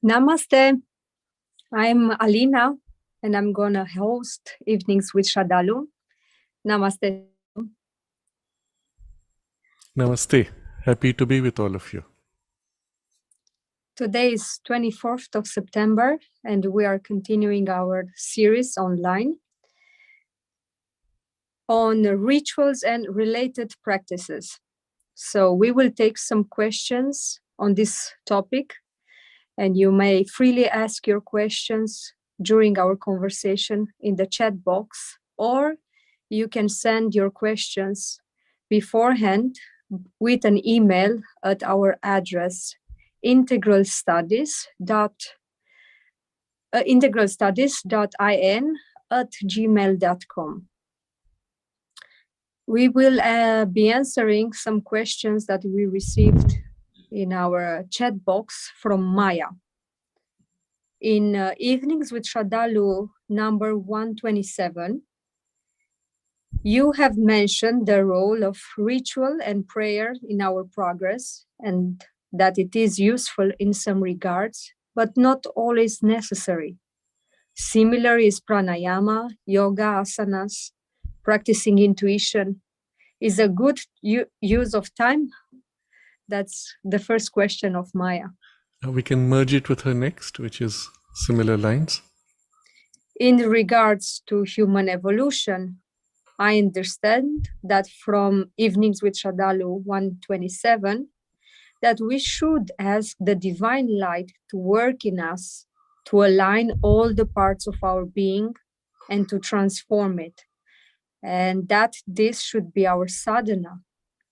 Namaste. I'm Alina, and I'm gonna host Evenings with Sraddhalu. Namaste. Namaste. Happy to be with all of you. Today is 24th of September, and we are continuing our series online on rituals and related practices. So we will take some questions on this topic, and you may freely ask your questions during our conversation in the chat box, or you can send your questions beforehand with an email at our address integralstudies.in@gmail.com. We will be answering some questions that we received in our chat box from Maya. In Evenings with Sraddhalu number 127, you have mentioned the role of ritual and prayer in our progress, and that it is useful in some regards, but not always necessary. Similar is pranayama, yoga, asanas, practicing intuition. Is a good use of time? That's the first question of Maya. We can merge it with her next, which is similar lines. In regards to human evolution, I understand that from Evenings with Sraddhalu 127, that we should ask the divine light to work in us, to align all the parts of our being and to transform it. And that this should be our sadhana,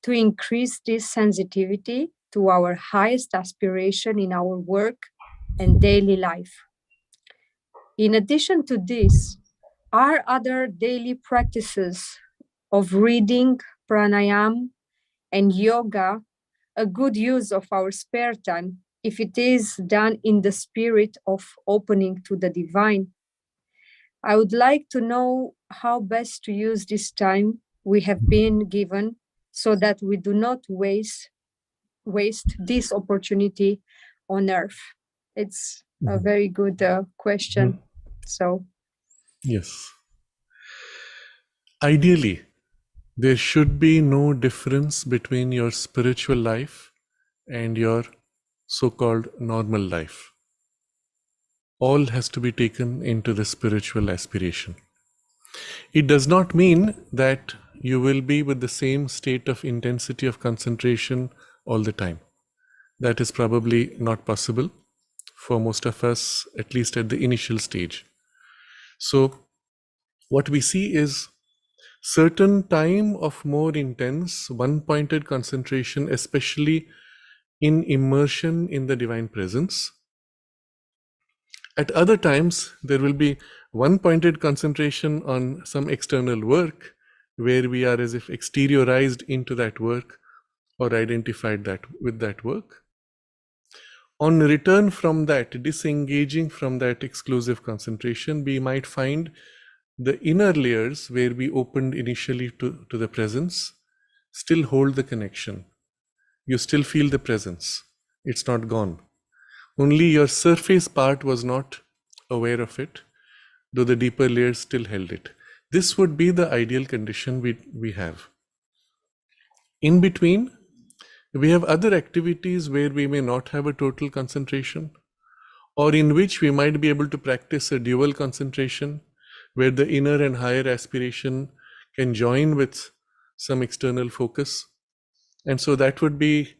to increase this sensitivity to our highest aspiration in our work and daily life. In addition to this, are other daily practices of reading, pranayam, and yoga a good use of our spare time if it is done in the spirit of opening to the divine? I would like to know how best to use this time we have been given so that we do not waste this opportunity on earth. It's a very good question. So, yes. Ideally, there should be no difference between your spiritual life and your so-called normal life. All has to be taken into the spiritual aspiration. It does not mean that you will be with the same state of intensity of concentration all the time. That is probably not possible for most of us, at least at the initial stage. So what we see is certain time of more intense one-pointed concentration, especially in immersion in the divine presence. At other times, there will be one-pointed concentration on some external work where we are as if exteriorized into that work or identified that with that work. On return from that, disengaging from that exclusive concentration, we might find the inner layers where we opened initially to the presence still hold the connection. You still feel the presence. It's not gone. Only your surface part was not aware of it, though the deeper layers still held it. This would be the ideal condition we have. In between, we have other activities where we may not have a total concentration, or in which we might be able to practice a dual concentration, where the inner and higher aspiration can join with some external focus. And so that would be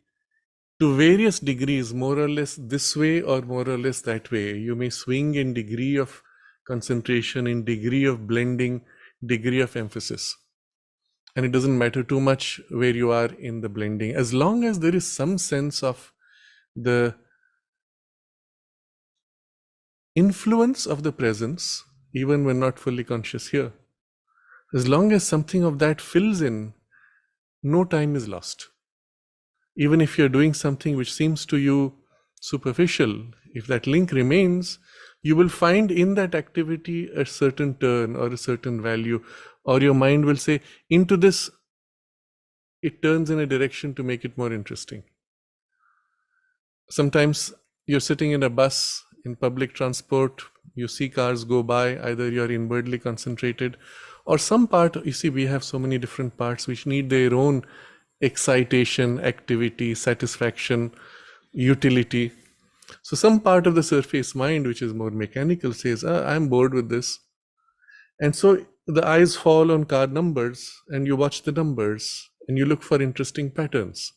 to various degrees, more or less this way or more or less that way. You may swing in degree of concentration, in degree of blending, degree of emphasis. And it doesn't matter too much where you are in the blending, as long as there is some sense of the influence of the presence, even when not fully conscious here. As long as something of that fills in, no time is lost. Even if you're doing something which seems to you superficial, if that link remains, you will find in that activity a certain turn or a certain value, or your mind will say, into this, it turns in a direction to make it more interesting. Sometimes you're sitting in a bus, in public transport, you see cars go by, either you're inwardly concentrated or some part. You see, we have so many different parts which need their own excitation, activity, satisfaction, utility. So some part of the surface mind, which is more mechanical, says, I'm bored with this. And so the eyes fall on car numbers and you watch the numbers and you look for interesting patterns.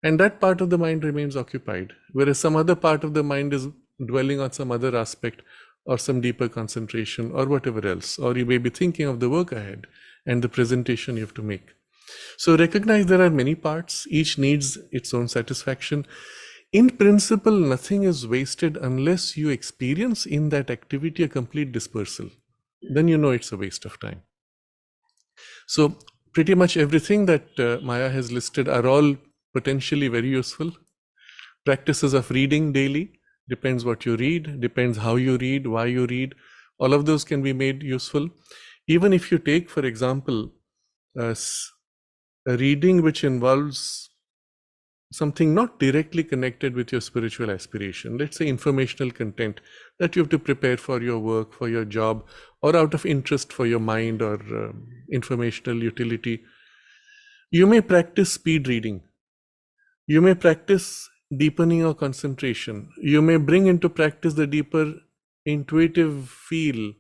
And that part of the mind remains occupied, whereas some other part of the mind is dwelling on some other aspect or some deeper concentration or whatever else. Or you may be thinking of the work ahead and the presentation you have to make. So recognize there are many parts, each needs its own satisfaction. In principle, nothing is wasted unless you experience in that activity a complete dispersal. Then you know it's a waste of time. So pretty much everything that Maya has listed are all potentially very useful. Practices of reading daily, depends what you read, depends how you read, why you read. All of those can be made useful. Even if you take, for example, a reading which involves something not directly connected with your spiritual aspiration, let's say informational content that you have to prepare for your work, for your job, or out of interest for your mind or informational utility. You may practice speed reading. You may practice deepening of concentration. You may bring into practice the deeper intuitive feel.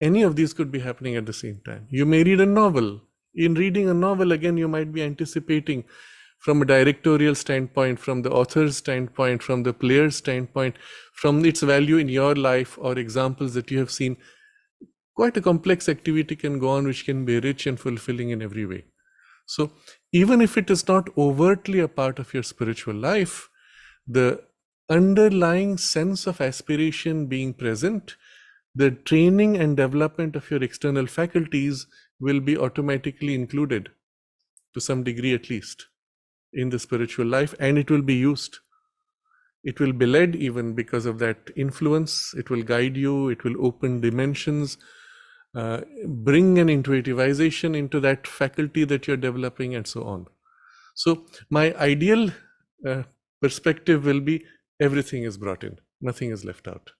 Any of these could be happening at the same time. You may read a novel. In reading a novel, again, you might be anticipating from a directorial standpoint, from the author's standpoint, from the player's standpoint, from its value in your life or examples that you have seen. Quite a complex activity can go on, which can be rich and fulfilling in every way. So even if it is not overtly a part of your spiritual life, the underlying sense of aspiration being present, the training and development of your external faculties will be automatically included to some degree at least in the spiritual life, and it will be used. It will be led even because of that influence. It will guide you, it will open dimensions, bring an intuitivization into that faculty that you're developing and so on. So my ideal perspective will be everything is brought in, nothing is left out.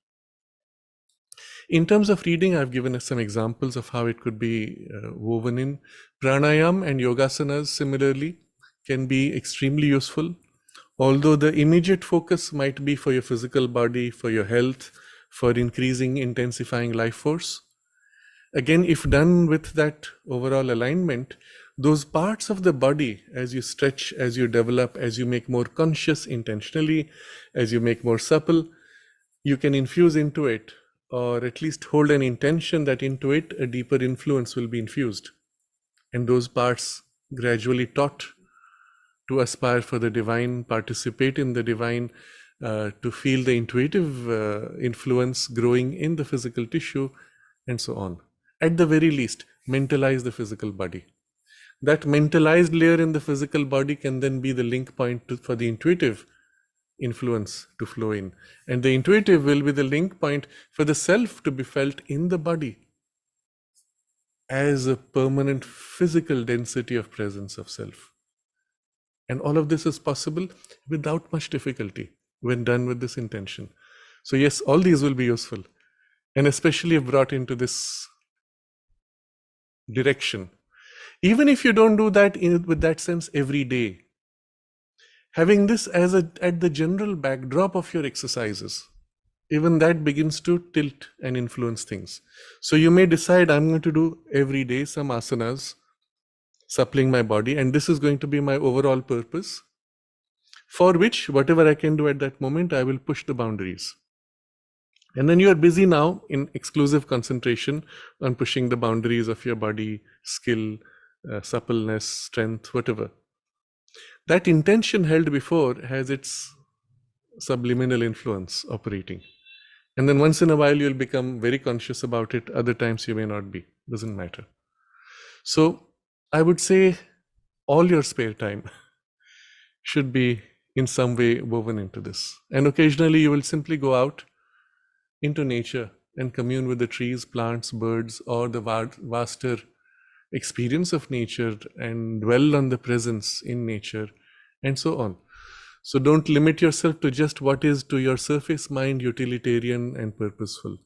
In terms of reading, I've given us some examples of how it could be woven in. Pranayam and yogasanas similarly can be extremely useful, although the immediate focus might be for your physical body, for your health, for increasing, intensifying life force. Again, if done with that overall alignment, those parts of the body, as you stretch, as you develop, as you make more conscious intentionally, as you make more supple, you can infuse into it, or at least hold an intention that into it a deeper influence will be infused. And those parts gradually taught to aspire for the divine, participate in the divine, to feel the intuitive influence growing in the physical tissue, and so on. At the very least, mentalize the physical body. That mentalized layer in the physical body can then be the link point for the intuitive influence to flow in. And the intuitive will be the link point for the self to be felt in the body as a permanent physical density of presence of self. And all of this is possible without much difficulty when done with this intention. So yes, all these will be useful, and especially if brought into this direction. Even if you don't do that with that sense every day, having this as at the general backdrop of your exercises, even that begins to tilt and influence things. So you may decide, I'm going to do every day some asanas, suppling my body, and this is going to be my overall purpose, for which whatever I can do at that moment, I will push the boundaries. And then you are busy now in exclusive concentration on pushing the boundaries of your body, skill, suppleness, strength, whatever. That intention held before has its subliminal influence operating. And then once in a while, you'll become very conscious about it. Other times you may not be. Doesn't matter. So I would say all your spare time should be in some way woven into this. And occasionally you will simply go out into nature and commune with the trees, plants, birds, or the vaster experience of nature and dwell on the presence in nature and so on. So don't limit yourself to just what is to your surface mind utilitarian and purposeful.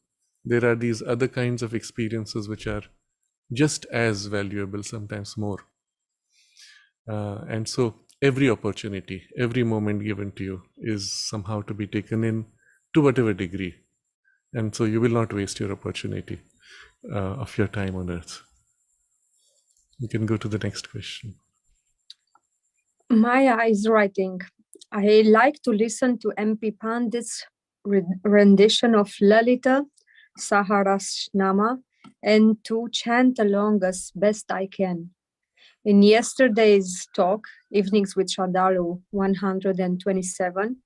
There are these other kinds of experiences which are just as valuable, sometimes more. And so every opportunity, every moment given to you is somehow to be taken in to whatever degree. And so you will not waste your opportunity of your time on earth. You can go to the next question. Maya is writing, I like to listen to MP Pandit's rendition of Lalita Saharasnama and to chant along as best I can. In yesterday's talk, Evenings with Sraddhalu 127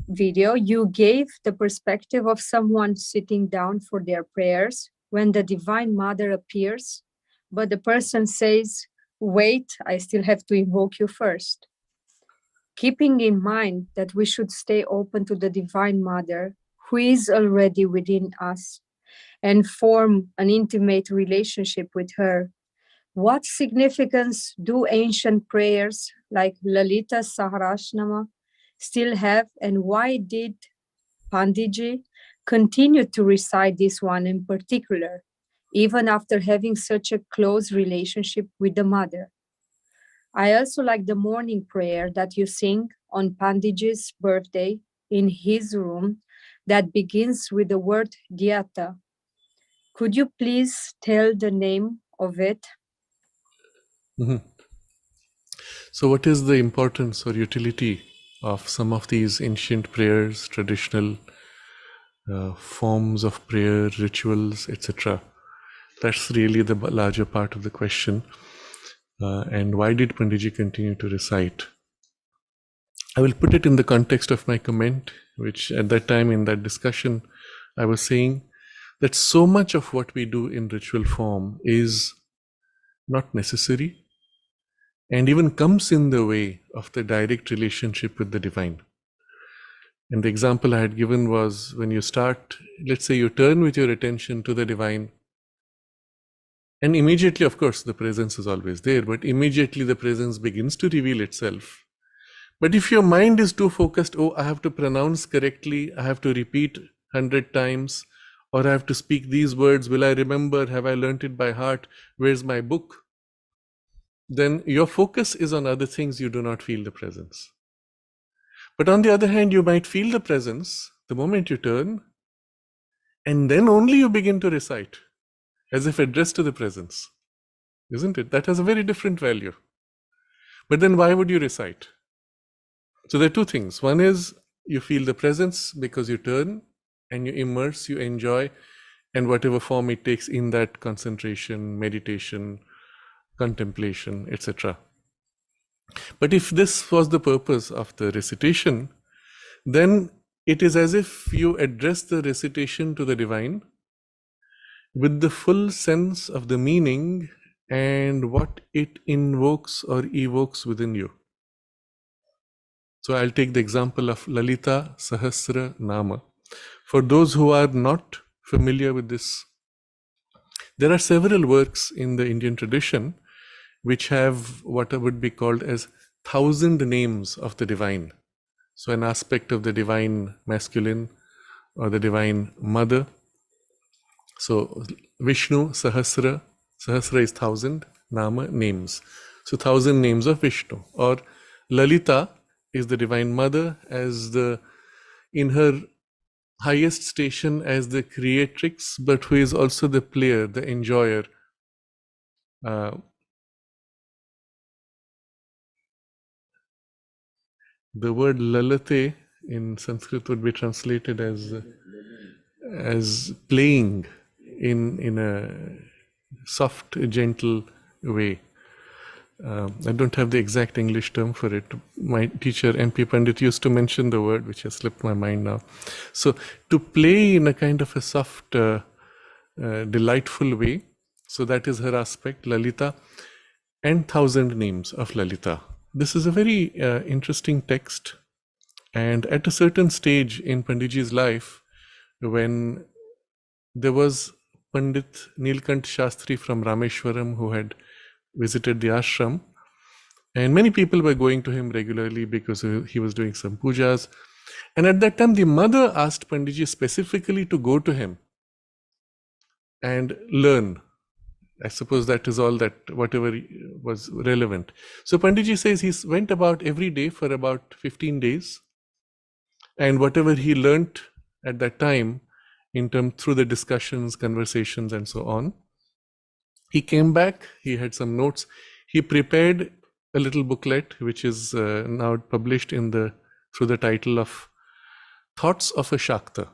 video, you gave the perspective of someone sitting down for their prayers when the Divine Mother appears, but the person says, wait, I still have to invoke you first. Keeping in mind that we should stay open to the Divine Mother, who is already within us, and form an intimate relationship with her. What significance do ancient prayers like Lalita Saharasnama still have, and why did Panditji continue to recite this one in particular, even after having such a close relationship with the mother? I also like the morning prayer that you sing on Panditji's birthday in his room that begins with the word Gyata. Could you please tell the name of it? Mhm. So, what is the importance or utility of some of these ancient prayers, traditional forms of prayer, rituals, etc.? That's really the larger part of the question. And why did Panditji continue to recite? I will put it in the context of my comment, which at that time in that discussion, I was saying that so much of what we do in ritual form is not necessary and even comes in the way of the direct relationship with the divine. And the example I had given was when you start, let's say you turn with your attention to the divine, and immediately, of course, the presence is always there, but immediately the presence begins to reveal itself. But if your mind is too focused, oh, I have to pronounce correctly, I have to repeat 100 times, or I have to speak these words, will I remember, have I learnt it by heart, where's my book? Then your focus is on other things, you do not feel the presence. But on the other hand, you might feel the presence the moment you turn, and then only you begin to recite, as if addressed to the presence. Isn't it? That has a very different value. But then why would you recite? So there are two things. One is you feel the presence because you turn and you immerse, you enjoy, and whatever form it takes in that concentration, meditation, contemplation, etc. But if this was the purpose of the recitation, then it is as if you address the recitation to the divine with the full sense of the meaning and what it invokes or evokes within you. So I'll take the example of Lalita Sahasra Nama. For those who are not familiar with this, there are several works in the Indian tradition which have what would be called as 1,000 names of the divine. So an aspect of the divine masculine or the divine mother. So Vishnu Sahasra is 1,000, Nama names. So 1,000 names of Vishnu. Or Lalita is the divine mother as the in her highest station as the creatrix, but who is also the player, the enjoyer. The word lalate in Sanskrit would be translated as playing in a soft, gentle way. I don't have the exact English term for it. My teacher, MP Pandit, used to mention the word, which has slipped my mind now. So to play in a kind of a soft, delightful way. So that is her aspect, Lalita, and 1,000 names of Lalita. This is a very interesting text. And at a certain stage in Panditji's life, when there was Pandit Nilkant Shastri from Rameshwaram who had visited the ashram, And many people were going to him regularly because he was doing some pujas. And at that time, the mother asked Panditji specifically to go to him and learn. I suppose that is all that whatever was relevant. So Panditji says he went about every day for about 15 days. And whatever he learnt at that time, in terms through the discussions, conversations, and so on, he came back, he had some notes, he prepared a little booklet, which is now published in through the title of Thoughts of a Shakta.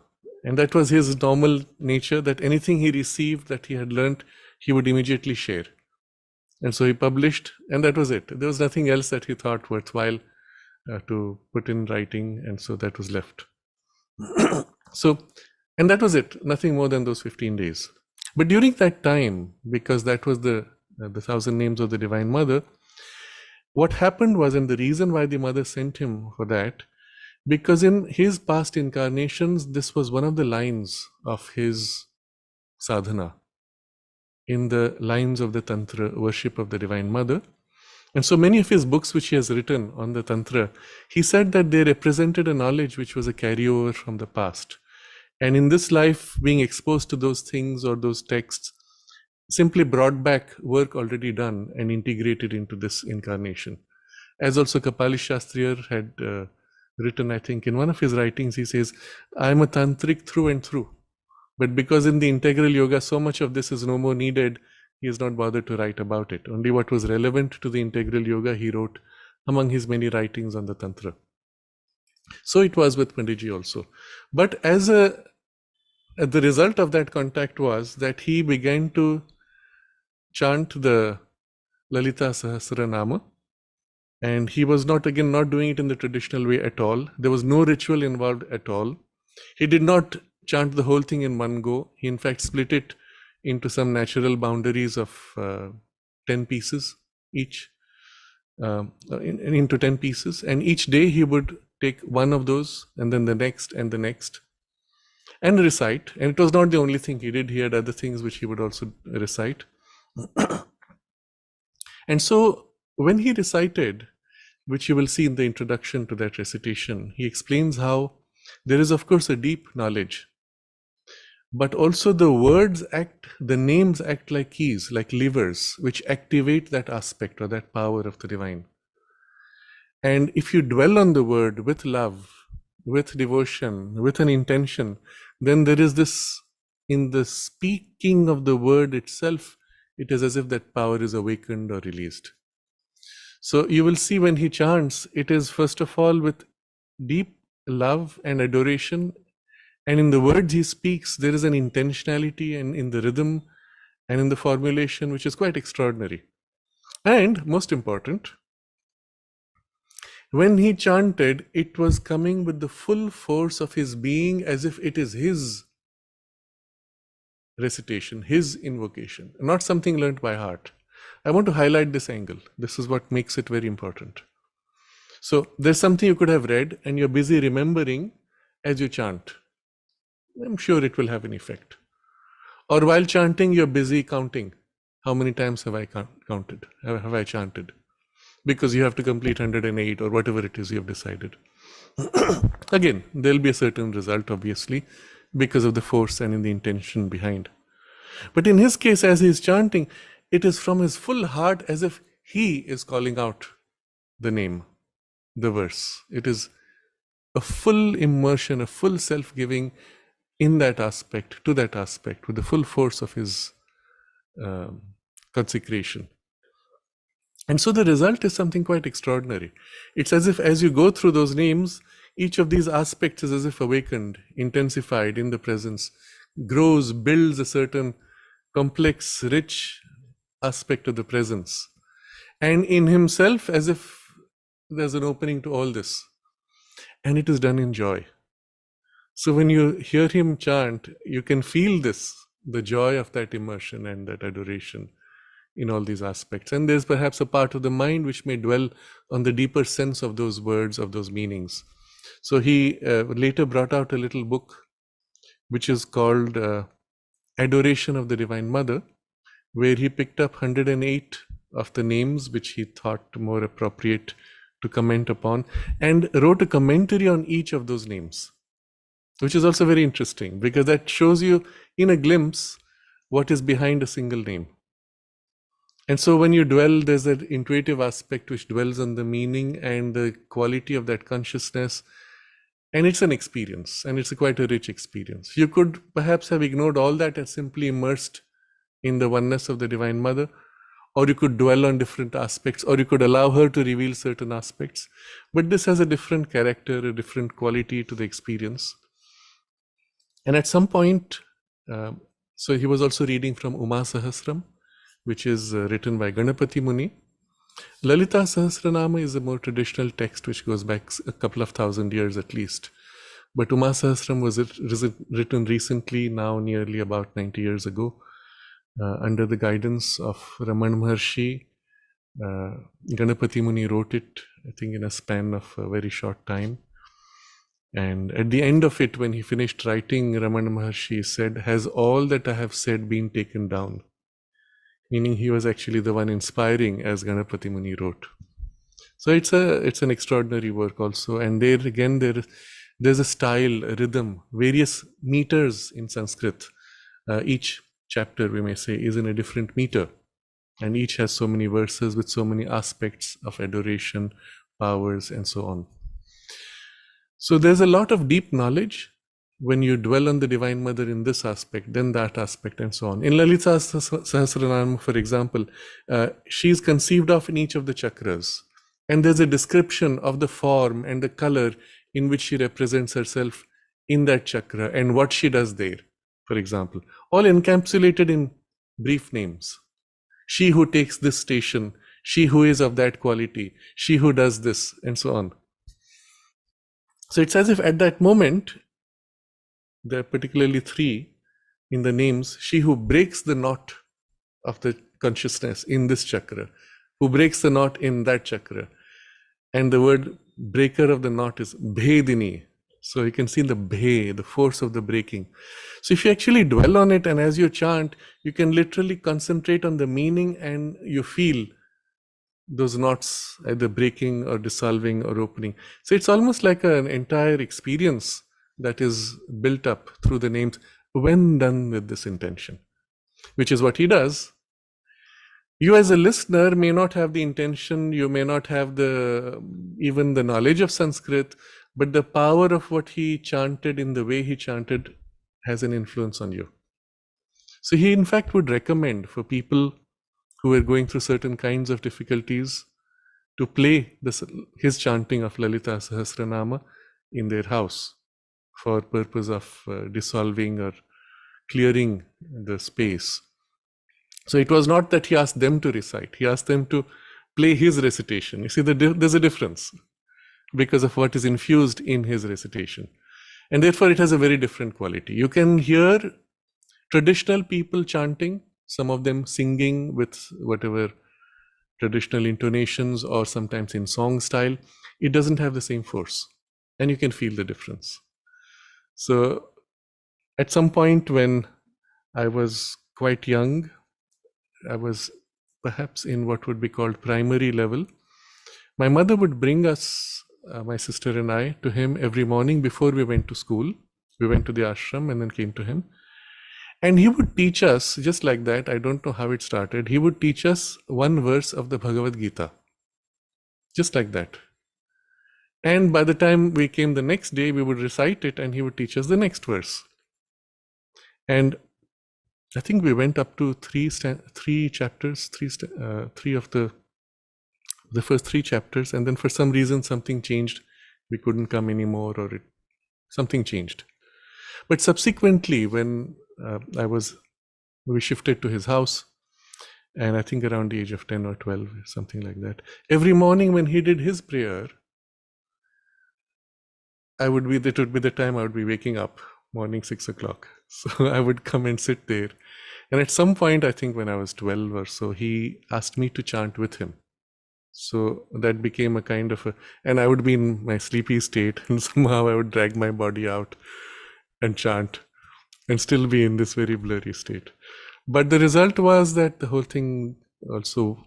And that was his normal nature, that anything he received that he had learnt, he would immediately share. And so he published, and that was it. There was nothing else that he thought worthwhile to put in writing, and so that was left. So, and that was it, nothing more than those 15 days. But during that time, because that was the 1,000 names of the Divine Mother, what happened was, and the reason why the mother sent him for that, because in his past incarnations, this was one of the lines of his sadhana, in the lines of the Tantra worship of the Divine Mother. And so many of his books which he has written on the Tantra, he said that they represented a knowledge which was a carryover from the past. And in this life, being exposed to those things or those texts simply brought back work already done and integrated into this incarnation. As also Kapali Shastriyar had written, I think, in one of his writings, he says, I am a tantric through and through. But because in the integral yoga, so much of this is no more needed, he has not bothered to write about it. Only what was relevant to the integral yoga, he wrote among his many writings on the Tantra. So it was with Panditji also. But the result of that contact was that he began to chant the Lalita Sahasranama. And he was not doing it in the traditional way at all. There was no ritual involved at all. He did not chant the whole thing in one go. He in fact split it into some natural boundaries of 10 pieces each, into 10 pieces. And each day he would take one of those and then the next and the next and recite. And it was not the only thing he did. He had other things which he would also recite. And so when he recited, which you will see in the introduction to that recitation, he explains how there is, of course, a deep knowledge, but also the words the names act like keys, like levers, which activate that aspect or that power of the divine. And if you dwell on the word with love, with devotion, with an intention, then there is this, in the speaking of the word itself, it is as if that power is awakened or released. So you will see when he chants, it is first of all with deep love and adoration. And in the words he speaks, there is an intentionality and in the rhythm and in the formulation, which is quite extraordinary. And most important, when he chanted, it was coming with the full force of his being, as if it is his recitation, his invocation, not something learnt by heart. I want to highlight this angle. This is what makes it very important. So there's something you could have read and you're busy remembering as you chant. I'm sure it will have an effect. Or while chanting, you're busy counting. How many times have I counted? Have I chanted? Because you have to complete 108 or whatever it is you have decided. Again, there'll be a certain result, obviously, because of the force and in the intention behind. But in his case, as he's chanting, it is from his full heart, as if he is calling out the name, the verse. It is a full immersion, a full self-giving in that aspect, to that aspect, with the full force of his consecration. And so the result is something quite extraordinary. It's as if as you go through those names, each of these aspects is as if awakened, intensified in the presence, grows, builds a certain complex, rich aspect of the presence. And in himself, as if there's an opening to all this. And it is done in joy. So when you hear him chant, you can feel this, the joy of that immersion and that adoration in all these aspects. And there's perhaps a part of the mind which may dwell on the deeper sense of those words, of those meanings. So he later brought out a little book which is called Adoration of the Divine Mother, where he picked up 108 of the names which he thought more appropriate to comment upon, and wrote a commentary on each of those names, which is also very interesting because that shows you in a glimpse what is behind a single name. And so when you dwell, there's an intuitive aspect which dwells on the meaning and the quality of that consciousness. And it's an experience, and it's quite a rich experience. You could perhaps have ignored all that and simply immersed in the oneness of the Divine Mother, or you could dwell on different aspects, or you could allow her to reveal certain aspects. But this has a different character, a different quality to the experience. And at some point, so he was also reading from Uma Sahasram, which is written by Ganapati Muni. Lalita Sahasranama is a more traditional text which goes back a couple of thousand years at least. But Uma Sahasram was written recently, now nearly about 90 years ago, under the guidance of Raman Maharshi. Ganapati Muni wrote it, I think, in a span of a very short time. And at the end of it, when he finished writing, Raman Maharshi said, "Has all that I have said been taken down?" Meaning he was actually the one inspiring, as Ganapati Muni wrote. So it's an extraordinary work also. And there again, there's a style, a rhythm, various meters in Sanskrit. Each chapter, we may say, is in a different meter. And each has so many verses with so many aspects of adoration, powers, and so on. So there's a lot of deep knowledge when you dwell on the Divine Mother in this aspect, then that aspect, and so on. In Lalita Sahasranama, for example, she's conceived of in each of the chakras. And there's a description of the form and the color in which she represents herself in that chakra and what she does there, for example. All encapsulated in brief names. She who takes this station, she who is of that quality, she who does this, and so on. So it's as if at that moment, there are particularly three in the names: she who breaks the knot of the consciousness in this chakra, who breaks the knot in that chakra. And the word breaker of the knot is Bhedini. So you can see the bhe, the force of the breaking. So if you actually dwell on it, and as you chant, you can literally concentrate on the meaning, and you feel those knots either breaking or dissolving or opening. So it's almost like an entire experience that is built up through the names when done with this intention, which is what he does. You as a listener may not have the intention, you may not have even the knowledge of Sanskrit, but the power of what he chanted in the way he chanted has an influence on you. So he in fact would recommend for people who were going through certain kinds of difficulties to play his chanting of Lalita Sahasranama in their house for purpose of dissolving or clearing the space. So it was not that he asked them to recite, he asked them to play his recitation. You see, there's a difference because of what is infused in his recitation. And therefore it has a very different quality. You can hear traditional people chanting, some of them singing with whatever traditional intonations or sometimes in song style. It doesn't have the same force, and you can feel the difference. So at some point when I was quite young, I was perhaps in what would be called primary level. My mother would bring us, my sister and I, to him every morning before we went to school. We went to the ashram and then came to him. And he would teach us, just like that, I don't know how it started, he would teach us one verse of the Bhagavad Gita. Just like that. And by the time we came the next day, we would recite it and he would teach us the next verse. And I think we went up to three chapters, three of the first three chapters, and then for some reason something changed. We couldn't come anymore, or something changed. But subsequently, when we shifted to his house, and I think around the age of 10 or 12, something like that. Every morning when he did his prayer, it would be the time I would be waking up, morning 6 o'clock. So I would come and sit there. And at some point, I think when I was 12 or so, he asked me to chant with him. So that became a kind of and I would be in my sleepy state, and somehow I would drag my body out and chant and still be in this very blurry state. But the result was that the whole thing also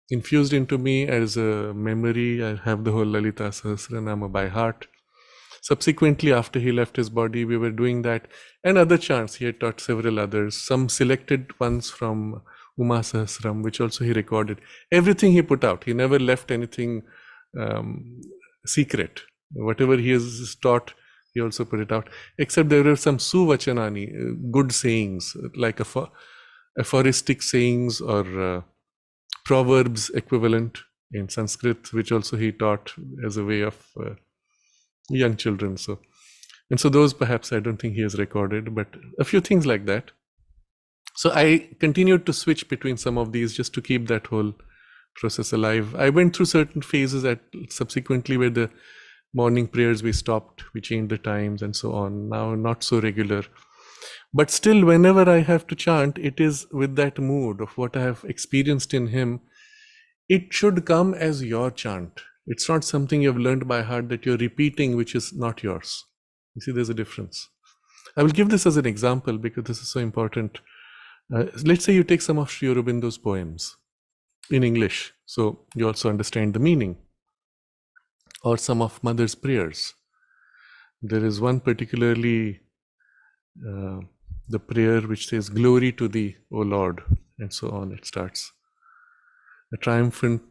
infused into me as a memory. I have the whole Lalita Sahasranama by heart. Subsequently, after he left his body, we were doing that, and other chants. He had taught several others, some selected ones from Uma Sahasram, which also he recorded. Everything he put out. He never left anything secret. Whatever he has taught, he also put it out. Except there were some suvachanani, good sayings, like aphoristic sayings or proverbs equivalent in Sanskrit, which also he taught as a way of young children. So those perhaps I don't think he has recorded, but a few things like that. So I continued to switch between some of these just to keep that whole process alive. I went through certain phases at subsequently where the morning prayers we stopped, we changed the times and so on. Now not so regular. But still, whenever I have to chant, it is with that mood of what I have experienced in him. It should come as your chant. It's not something you've learned by heart that you're repeating, which is not yours. You see, there's a difference. I will give this as an example because this is so important. Let's say you take some of Sri Aurobindo's poems in English, so you also understand the meaning, or some of Mother's prayers. There is one particularly, the prayer which says, "Glory to thee, O Lord," and so on. It starts. A triumphant,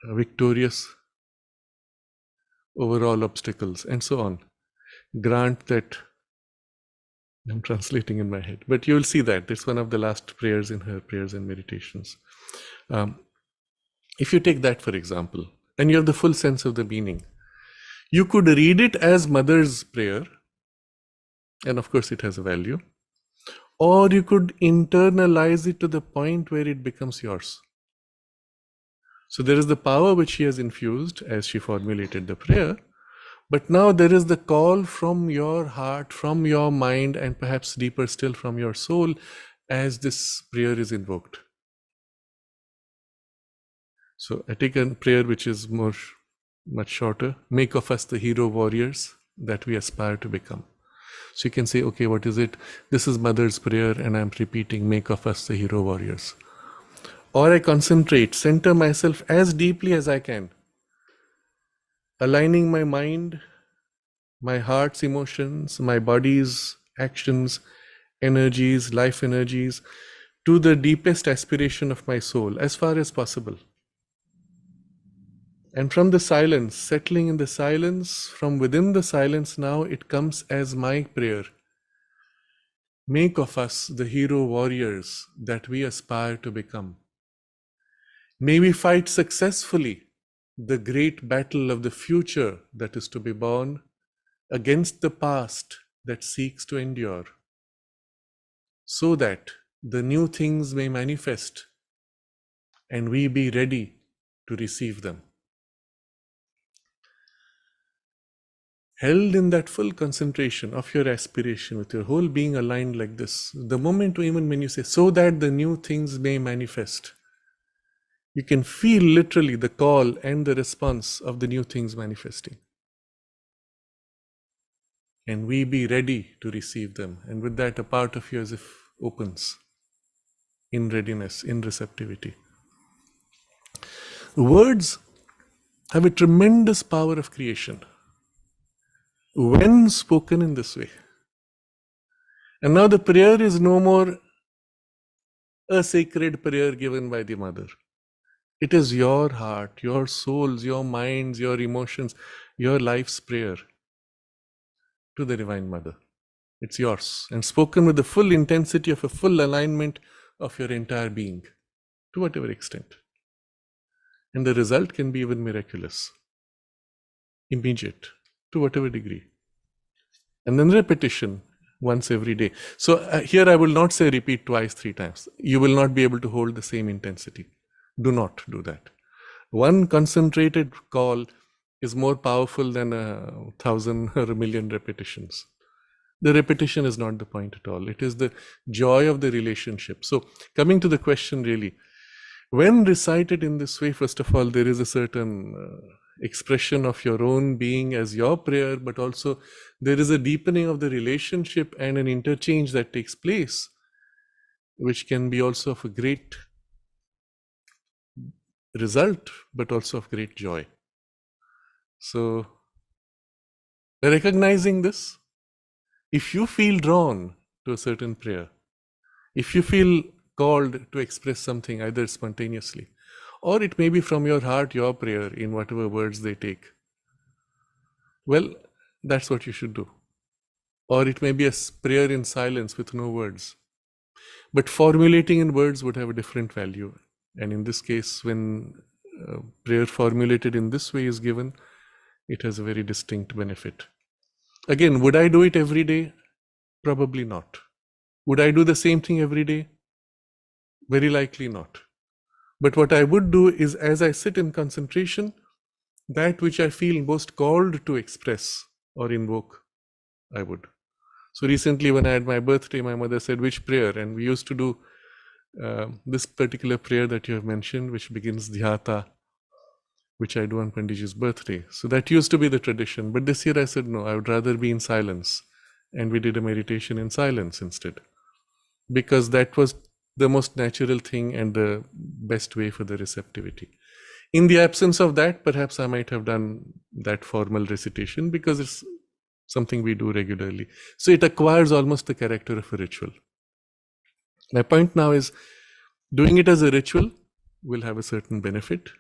victorious over all obstacles, and so on. Grant that, I'm translating in my head, but you will see that it's one of the last prayers in her prayers and meditations. If you take that, for example, and you have the full sense of the meaning, you could read it as Mother's prayer, and of course it has a value, or you could internalize it to the point where it becomes yours. So there is the power which she has infused as she formulated the prayer, but now there is the call from your heart, from your mind, and perhaps deeper still from your soul as this prayer is invoked. So I take a prayer which is much shorter. Make of us the hero warriors that we aspire to become. So you can say, okay, what is it? This is Mother's prayer, and I'm repeating, make of us the hero warriors. Or I concentrate, center myself as deeply as I can, aligning my mind, my heart's emotions, my body's actions, energies, life energies, to the deepest aspiration of my soul, as far as possible. And from the silence, settling in the silence, from within the silence now, it comes as my prayer. Make of us the hero warriors that we aspire to become. May we fight successfully the great battle of the future that is to be born against the past that seeks to endure, so that the new things may manifest and we be ready to receive them. Held in that full concentration of your aspiration, with your whole being aligned like this, the moment even when you say, so that the new things may manifest, you can feel literally the call and the response of the new things manifesting. And we be ready to receive them. And with that, a part of you as if opens in readiness, in receptivity. Words have a tremendous power of creation when spoken in this way. And now the prayer is no more a sacred prayer given by the Mother. It is your heart, your souls, your minds, your emotions, your life's prayer to the Divine Mother. It's yours, and spoken with the full intensity of a full alignment of your entire being, to whatever extent. And the result can be even miraculous, immediate, to whatever degree. And then repetition once every day. So here I will not say repeat twice, 3 times. You will not be able to hold the same intensity. Do not do that. One concentrated call is more powerful than 1,000 or 1,000,000 repetitions. The repetition is not the point at all. It is the joy of the relationship. So coming to the question really, when recited in this way, first of all, there is a certain expression of your own being as your prayer, but also there is a deepening of the relationship and an interchange that takes place, which can be also of a great result, but also of great joy. So, recognizing this, if you feel drawn to a certain prayer, if you feel called to express something either spontaneously, or it may be from your heart, your prayer in whatever words they take, well, that's what you should do. Or it may be a prayer in silence with no words. But formulating in words would have a different value. And in this case, when prayer formulated in this way is given, it has a very distinct benefit. Again, would I do it every day? Probably not. Would I do the same thing every day? Very likely not. But what I would do is, as I sit in concentration, that which I feel most called to express or invoke, I would. So recently when I had my birthday, my mother said, which prayer? And we used to do this particular prayer that you have mentioned, which begins Dhyata, which I do on Panditji's birthday. So that used to be the tradition. But this year I said, no, I would rather be in silence. And we did a meditation in silence instead. Because that was the most natural thing and the best way for the receptivity. In the absence of that, perhaps I might have done that formal recitation because it's something we do regularly. So it acquires almost the character of a ritual. My point now is, doing it as a ritual will have a certain benefit.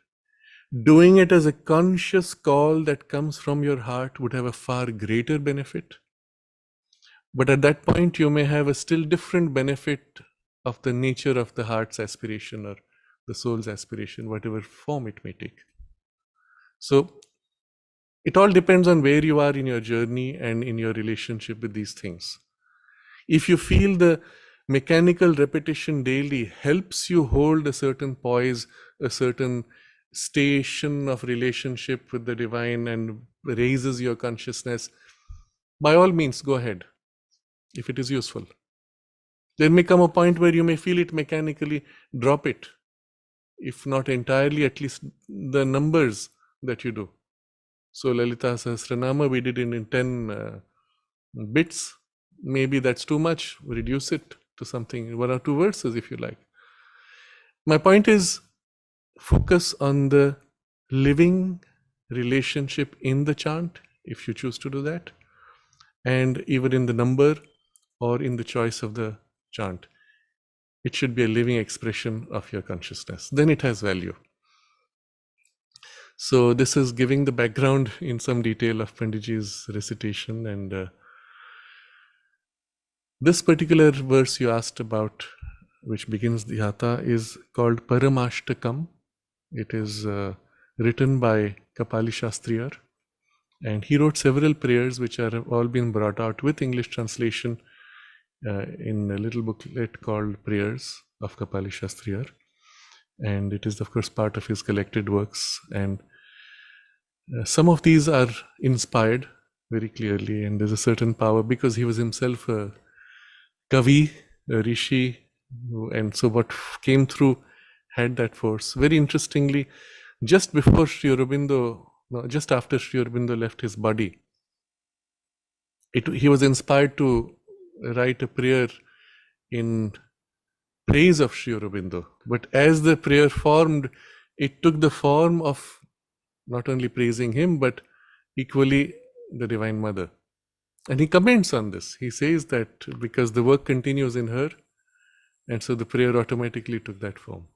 Doing it as a conscious call that comes from your heart would have a far greater benefit. But at that point, you may have a still different benefit of the nature of the heart's aspiration or the soul's aspiration, whatever form it may take. So it all depends on where you are in your journey and in your relationship with these things. If you feel the mechanical repetition daily helps you hold a certain poise, a certain station of relationship with the divine and raises your consciousness, by all means, go ahead, if it is useful. There may come a point where you may feel it mechanically, drop it. If not entirely, at least the numbers that you do. So Lalita Sahasranama, we did it in 10 bits. Maybe that's too much. Reduce it to something, 1 or 2 verses if you like. My point is, focus on the living relationship in the chant, if you choose to do that, and even in the number or in the choice of the chant. It should be a living expression of your consciousness. Then it has value. So this is giving the background in some detail of Panditji's recitation, and this particular verse you asked about, which begins Dhyata, is called Paramashtakam. It is written by Kapali Shastriyar, and he wrote several prayers which are all been brought out with English translation in a little booklet called Prayers of Kapali Shastriyar. And it is, of course, part of his collected works. And some of these are inspired very clearly, and there's a certain power because he was himself a Kavi, a Rishi, and so what came through had that force. Very interestingly, just before Sri Aurobindo, no, just after Sri Aurobindo left his body, he was inspired to write a prayer in praise of Sri Aurobindo. But as the prayer formed, it took the form of not only praising him, but equally the Divine Mother. And he comments on this. He says that because the work continues in her, and so the prayer automatically took that form.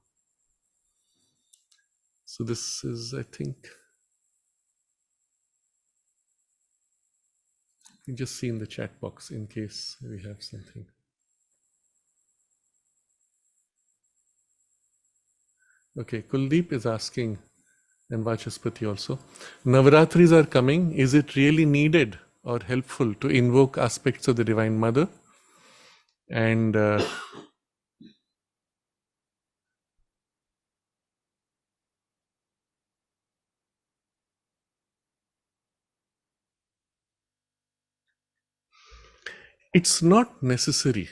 So this is, I think, you just see in the chat box in case we have something. Okay, Kuldeep is asking, and Vachaspati also, Navaratris are coming. Is it really needed or helpful to invoke aspects of the Divine Mother? And it's not necessary.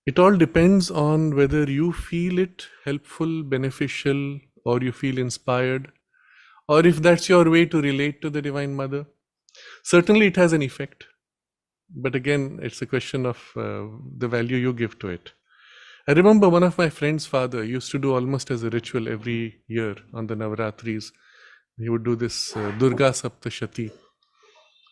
It all depends on whether you feel it helpful, beneficial, or you feel inspired, or if that's your way to relate to the Divine Mother. Certainly it has an effect, but again, it's a question of the value you give to it. I remember one of my friend's father used to do almost as a ritual every year on the Navaratris. He would do this Durga Saptashati,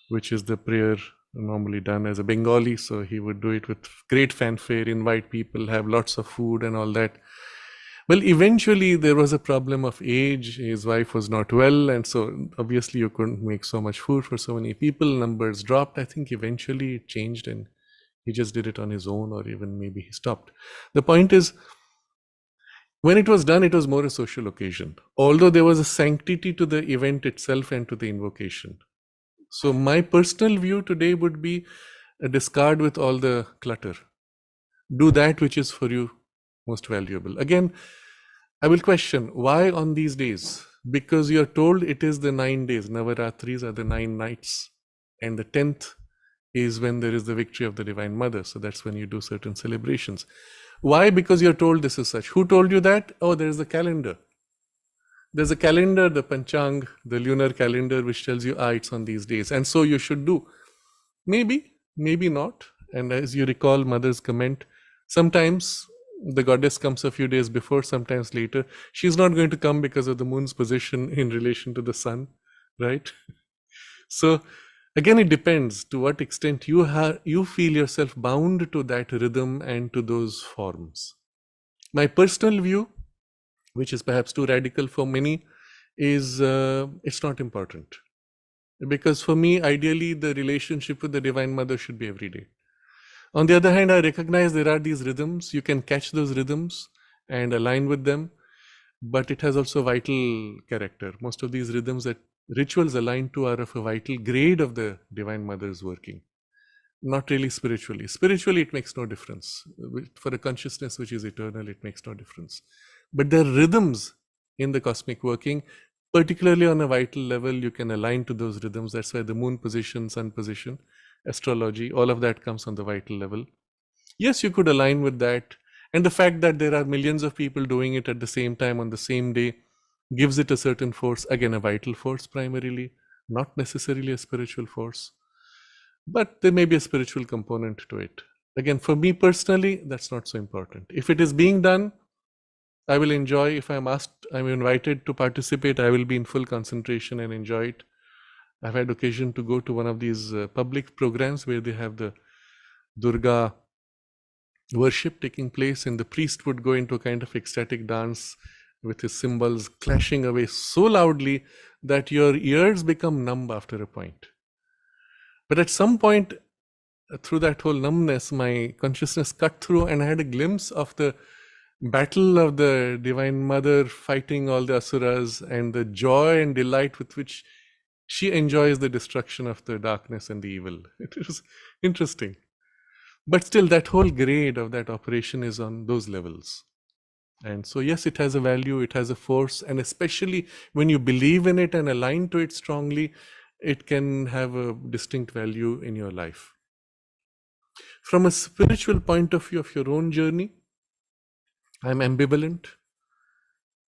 which is the prayer normally done as a Bengali. So he would do it with great fanfare, invite people, have lots of food and all that. Well, eventually there was a problem of age. His wife was not well, and so obviously you couldn't make so much food for so many people. Numbers dropped. I think eventually it changed and he just did it on his own, or even maybe he stopped. The point is, when it was done, it was more a social occasion, although there was a sanctity to the event itself and to the invocation. So my personal view today would be discard with all the clutter. Do that which is for you most valuable. Again, I will question why on these days? Because you're told it is the 9 days. Navaratris are the 9 nights. And the 10th is when there is the victory of the Divine Mother. So that's when you do certain celebrations. Why? Because you're told this is such. Who told you that? Oh, there's the calendar. There's a calendar, the Panchang, the lunar calendar, which tells you, it's on these days. And so you should do. Maybe, maybe not. And as you recall Mother's comment, sometimes the goddess comes a few days before, sometimes later. She's not going to come because of the moon's position in relation to the sun, right? So again, it depends to what extent you feel yourself bound to that rhythm and to those forms. My personal view, which is perhaps too radical for many, is it's not important. Because for me, ideally, the relationship with the Divine Mother should be every day. On the other hand, I recognize there are these rhythms. You can catch those rhythms and align with them, but it has also vital character. Most of these rhythms that rituals align to are of a vital grade of the Divine Mother's working, not really spiritually. Spiritually, it makes no difference. For a consciousness which is eternal, it makes no difference. But there are rhythms in the cosmic working, particularly on a vital level. You can align to those rhythms. That's why the moon position, sun position, astrology, all of that comes on the vital level. Yes, you could align with that. And the fact that there are millions of people doing it at the same time on the same day gives it a certain force, again, a vital force primarily, not necessarily a spiritual force. But there may be a spiritual component to it. Again, for me personally, that's not so important. If it is being done, I will enjoy. If I'm asked, I'm invited to participate, I will be in full concentration and enjoy it. I've had occasion to go to one of these public programs where they have the Durga worship taking place, and the priest would go into a kind of ecstatic dance with his cymbals clashing away so loudly that your ears become numb after a point. But at some point, through that whole numbness, my consciousness cut through, and I had a glimpse of the battle of the Divine Mother fighting all the asuras and the joy and delight with which she enjoys the destruction of the darkness and the evil. It was interesting. But still, that whole grade of that operation is on those levels. And so, yes, it has a value, it has a force, and especially when you believe in it and align to it strongly, it can have a distinct value in your life. From a spiritual point of view of your own journey, I'm ambivalent.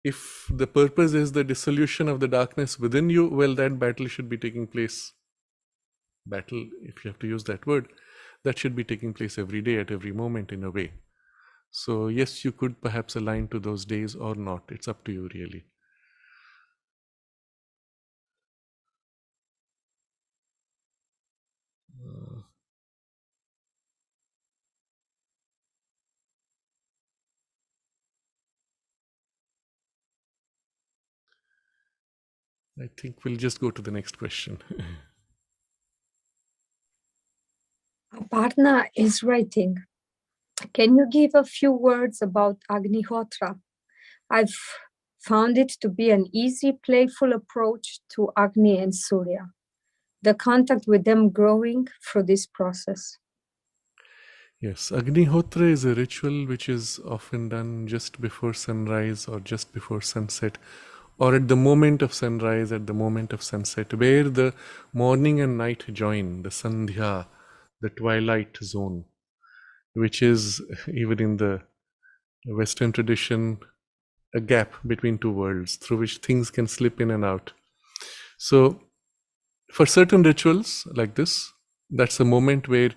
If the purpose is the dissolution of the darkness within you, well, that battle should be taking place. Battle, if you have to use that word, that should be taking place every day, at every moment, in a way. So yes, you could perhaps align to those days or not. It's up to you, really. I think we'll just go to the next question. Aparna is writing, can you give a few words about Agnihotra? I've found it to be an easy, playful approach to Agni and Surya, the contact with them growing through this process. Yes, Agnihotra is a ritual which is often done just before sunrise or just before sunset, or at the moment of sunrise, at the moment of sunset, where the morning and night join, the Sandhya, the twilight zone, which is, even in the Western tradition, a gap between two worlds through which things can slip in and out. So, for certain rituals like this, that's a moment where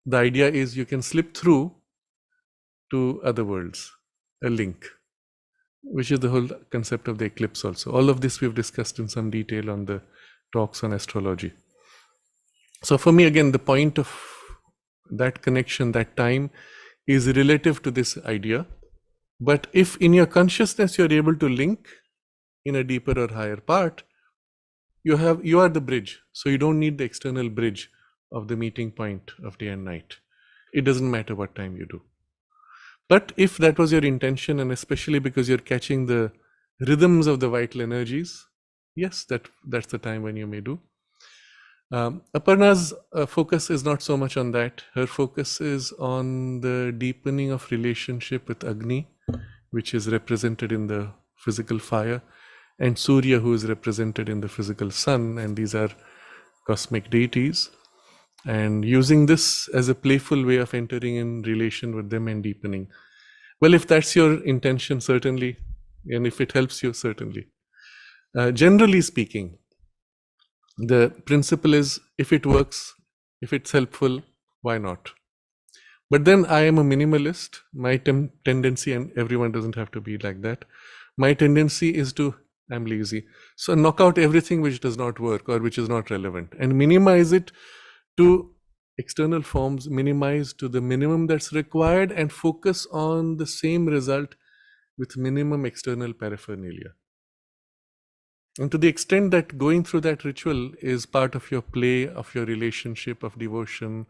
the idea is you can slip through to other worlds, a link, which is the whole concept of the eclipse also. All of this we've discussed in some detail on the talks on astrology. So for me, again, the point of that connection, that time, is relative to this idea. But if in your consciousness you're able to link in a deeper or higher part, you are the bridge. So you don't need the external bridge of the meeting point of day and night. It doesn't matter what time you do. But if that was your intention, and especially because you're catching the rhythms of the vital energies, yes, that's the time when you may do. Aparna's focus is not so much on that. Her focus is on the deepening of relationship with Agni, which is represented in the physical fire, and Surya, who is represented in the physical sun, and these are cosmic deities. And using this as a playful way of entering in relation with them and deepening. Well, if that's your intention, certainly, and if it helps you, certainly. Generally speaking, the principle is, if it works, if it's helpful, why not? But then I am a minimalist. My tendency, and everyone doesn't have to be like that, my tendency is to, I'm lazy. So knock out everything which does not work or which is not relevant and minimize it to external forms, minimize to the minimum that's required, and focus on the same result with minimum external paraphernalia. And to the extent that going through that ritual is part of your play, of your relationship, of devotion,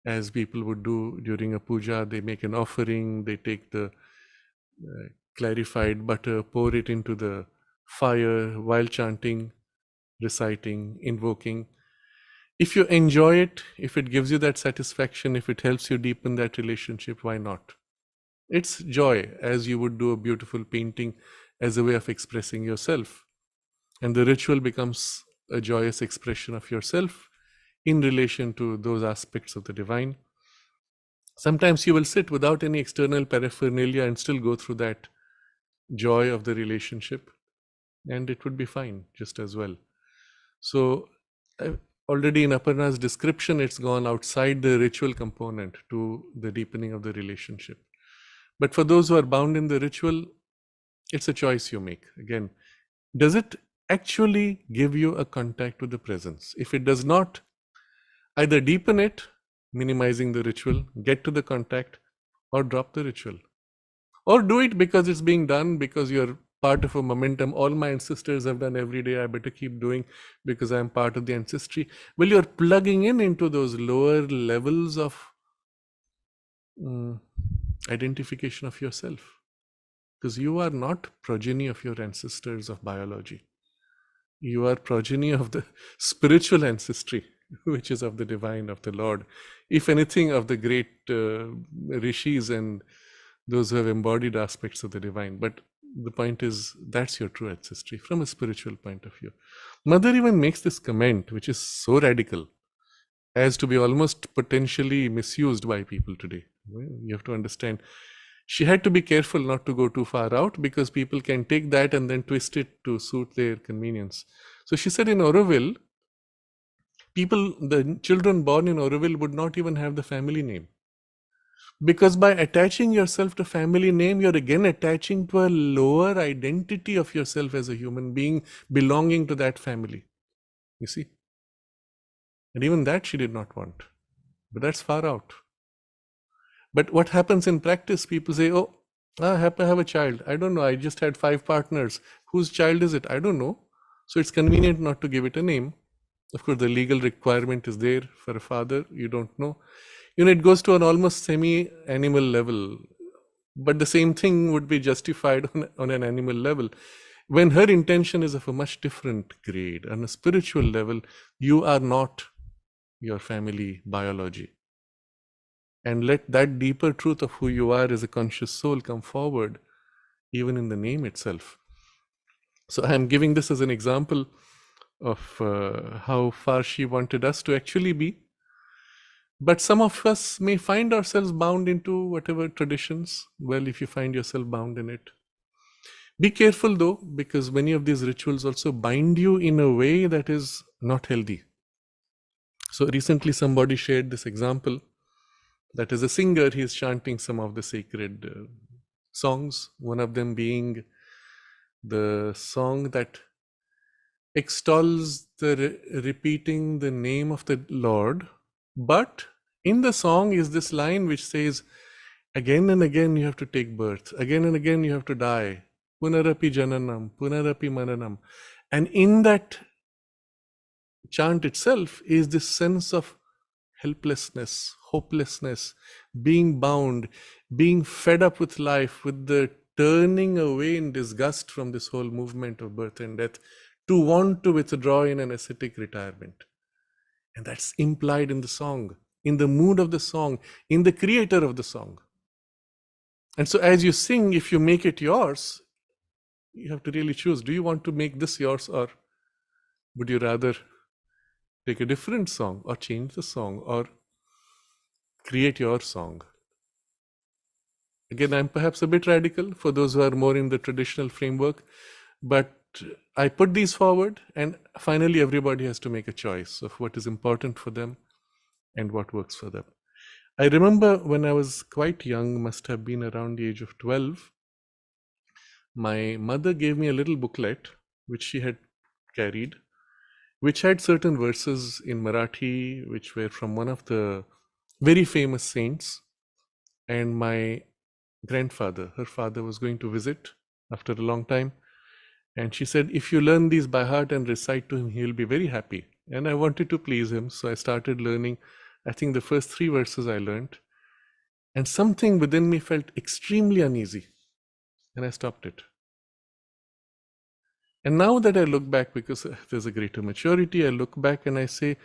as people would do during a puja, they make an offering, they take the clarified butter, pour it into the fire while chanting, reciting, invoking. If you enjoy it, if it gives you that satisfaction, if it helps you deepen that relationship, why not? It's joy, as you would do a beautiful painting as a way of expressing yourself. And the ritual becomes a joyous expression of yourself in relation to those aspects of the divine. Sometimes you will sit without any external paraphernalia and still go through that joy of the relationship, and it would be fine just as well. So already in Aparna's description, it's gone outside the ritual component to the deepening of the relationship. But for those who are bound in the ritual, it's a choice you make. Again, does it actually give you a contact with the presence? If it does not, either deepen it, minimizing the ritual, get to the contact, or drop the ritual. Or do it because it's being done, because you're part of a momentum. All my ancestors have done every day, I better keep doing because I'm part of the ancestry. Well, you're plugging into those lower levels of identification of yourself, because you are not progeny of your ancestors of biology. You are progeny of the spiritual ancestry, which is of the divine, of the Lord. If anything, of the great rishis and those who have embodied aspects of the divine. But the point is, that's your true ancestry from a spiritual point of view. Mother even makes this comment, which is so radical as to be almost potentially misused by people today. You have to understand, she had to be careful not to go too far out, because people can take that and then twist it to suit their convenience. So she said in Auroville, the children born in Auroville would not even have the family name. Because by attaching yourself to family name, you're again attaching to a lower identity of yourself as a human being belonging to that family. You see? And even that she did not want. But that's far out. But what happens in practice, people say, oh, I have to have a child. I don't know. I just had 5 partners. Whose child is it? I don't know. So it's convenient not to give it a name. Of course, the legal requirement is there for a father. You don't know. It goes to an almost semi-animal level. But the same thing would be justified on an animal level. When her intention is of a much different grade, on a spiritual level, you are not your family biology. And let that deeper truth of who you are as a conscious soul come forward, even in the name itself. So I am giving this as an example of how far she wanted us to actually be. But some of us may find ourselves bound into whatever traditions. Well, if you find yourself bound in it, be careful though, because many of these rituals also bind you in a way that is not healthy. So recently somebody shared this example That is a singer, he is chanting some of the sacred songs, one of them being the song that extols the repeating the name of the Lord. But in the song is this line which says, again and again you have to take birth, again and again you have to die. Punarapi jananam, punarapi maranam. And in that chant itself is this sense of helplessness, hopelessness, being bound, being fed up with life, with the turning away in disgust from this whole movement of birth and death, to want to withdraw in an ascetic retirement. And that's implied in the song, in the mood of the song, in the creator of the song. And so as you sing, if you make it yours, you have to really choose, do you want to make this yours, or would you rather take a different song or change the song or create your song? Again, I'm perhaps a bit radical for those who are more in the traditional framework, but I put these forward, and finally everybody has to make a choice of what is important for them and what works for them. I remember when I was quite young, must have been around the age of 12, my mother gave me a little booklet which she had carried, which had certain verses in Marathi which were from one of the very famous saints. And my grandfather, her father, was going to visit after a long time. And she said, if you learn these by heart and recite to him, he'll be very happy. And I wanted to please him. So I started learning. I think the first 3 verses I learned. And something within me felt extremely uneasy. And I stopped it. And now that I look back, because there's a greater maturity, I look back and I say,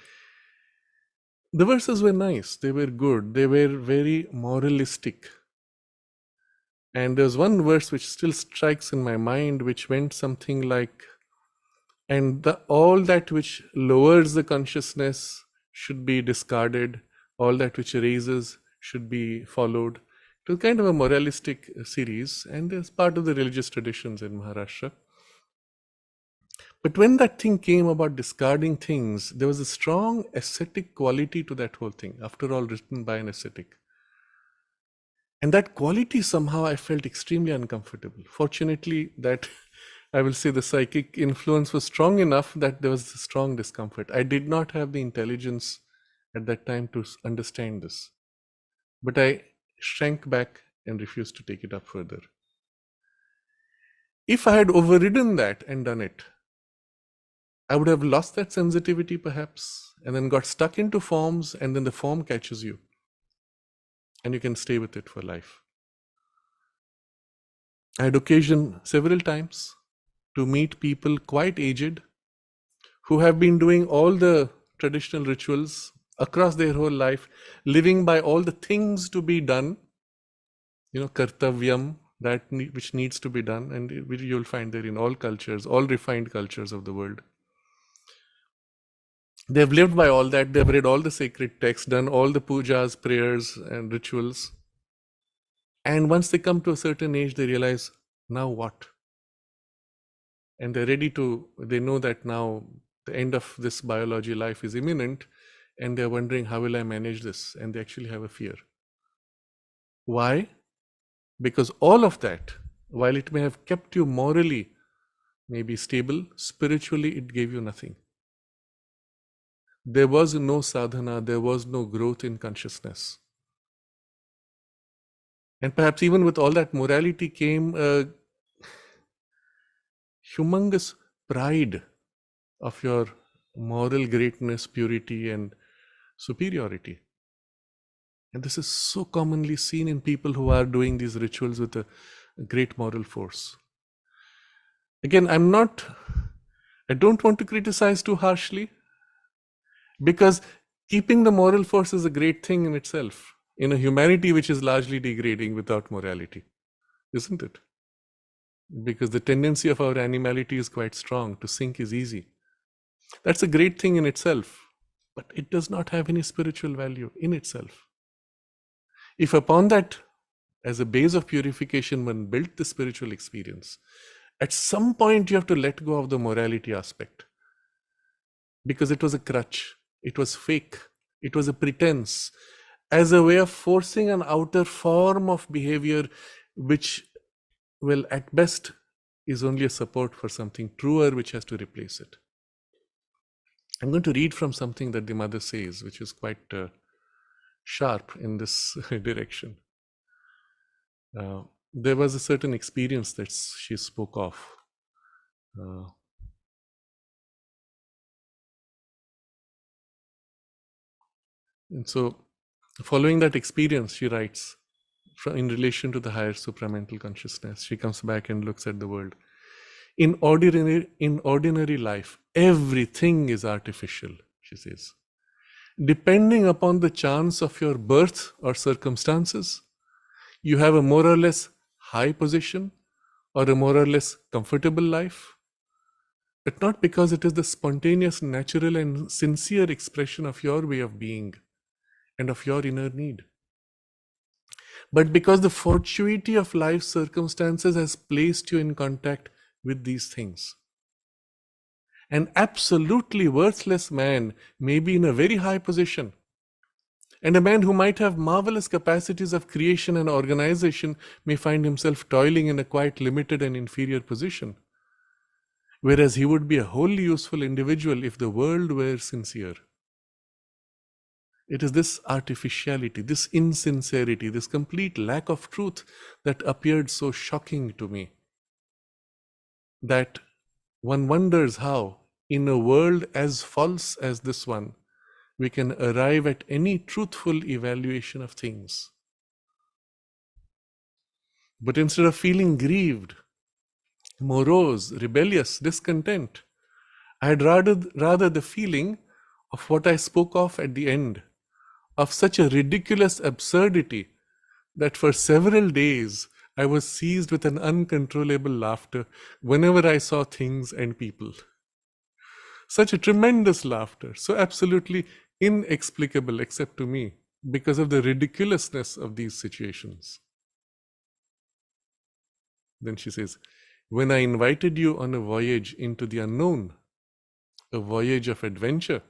the verses were nice. They were good. They were very moralistic. And there's one verse which still strikes in my mind, which went something like, and all that which lowers the consciousness should be discarded, all that which raises should be followed. It was kind of a moralistic series, and it's part of the religious traditions in Maharashtra. But when that thing came about discarding things, there was a strong ascetic quality to that whole thing, after all written by an ascetic. And that quality somehow I felt extremely uncomfortable. Fortunately, that I will say the psychic influence was strong enough that there was a strong discomfort. I did not have the intelligence at that time to understand this. But I shrank back and refused to take it up further. If I had overridden that and done it, I would have lost that sensitivity perhaps, and then got stuck into forms, and then the form catches you. And you can stay with it for life. I had occasion several times to meet people quite aged who have been doing all the traditional rituals across their whole life, living by all the things to be done, kartavyam, which needs to be done, and you'll find there in all cultures, all refined cultures of the world. They've lived by all that. They've read all the sacred texts, done all the pujas, prayers, and rituals. And once they come to a certain age, they realize, now what? And they're ready to, they know that now the end of this biology life is imminent, and they're wondering, how will I manage this? And they actually have a fear. Why? Because all of that, while it may have kept you morally maybe stable, spiritually it gave you nothing. There was no sadhana, there was no growth in consciousness. And perhaps even with all that morality came a humongous pride of your moral greatness, purity, and superiority. And this is so commonly seen in people who are doing these rituals with a great moral force. Again, I don't want to criticize too harshly, because keeping the moral force is a great thing in itself, in a humanity which is largely degrading without morality, isn't it? Because the tendency of our animality is quite strong. To sink is easy. That's a great thing in itself, but it does not have any spiritual value in itself. If upon that, as a base of purification, one built the spiritual experience, at some point you have to let go of the morality aspect, because it was a crutch, it was fake, it was a pretense. as a way of forcing an outer form of behavior, which, well, at best is only a support for something truer which has to replace it. I'm going to read from something that the mother says, which is quite sharp in this direction. There was a certain experience that she spoke of. And so, following that experience, she writes, in relation to the higher supramental consciousness, she comes back and looks at the world. In ordinary life, everything is artificial, she says. Depending upon the chance of your birth or circumstances, you have a more or less high position or a more or less comfortable life, but not because it is the spontaneous, natural, and sincere expression of your way of being and of your inner need, but because the fortuity of life's circumstances has placed you in contact with these things. An absolutely worthless man may be in a very high position, and a man who might have marvelous capacities of creation and organization may find himself toiling in a quite limited and inferior position, whereas he would be a wholly useful individual if the world were sincere. It is this artificiality, this insincerity, this complete lack of truth that appeared so shocking to me, that one wonders how, in a world as false as this one, we can arrive at any truthful evaluation of things. But instead of feeling grieved, morose, rebellious, discontent, I had rather the feeling of what I spoke of at the end, of such a ridiculous absurdity that for several days I was seized with an uncontrollable laughter whenever I saw things and people. Such a tremendous laughter, so absolutely inexplicable except to me, because of the ridiculousness of these situations. Then she says, when I invited you on a voyage into the unknown, a voyage of adventure,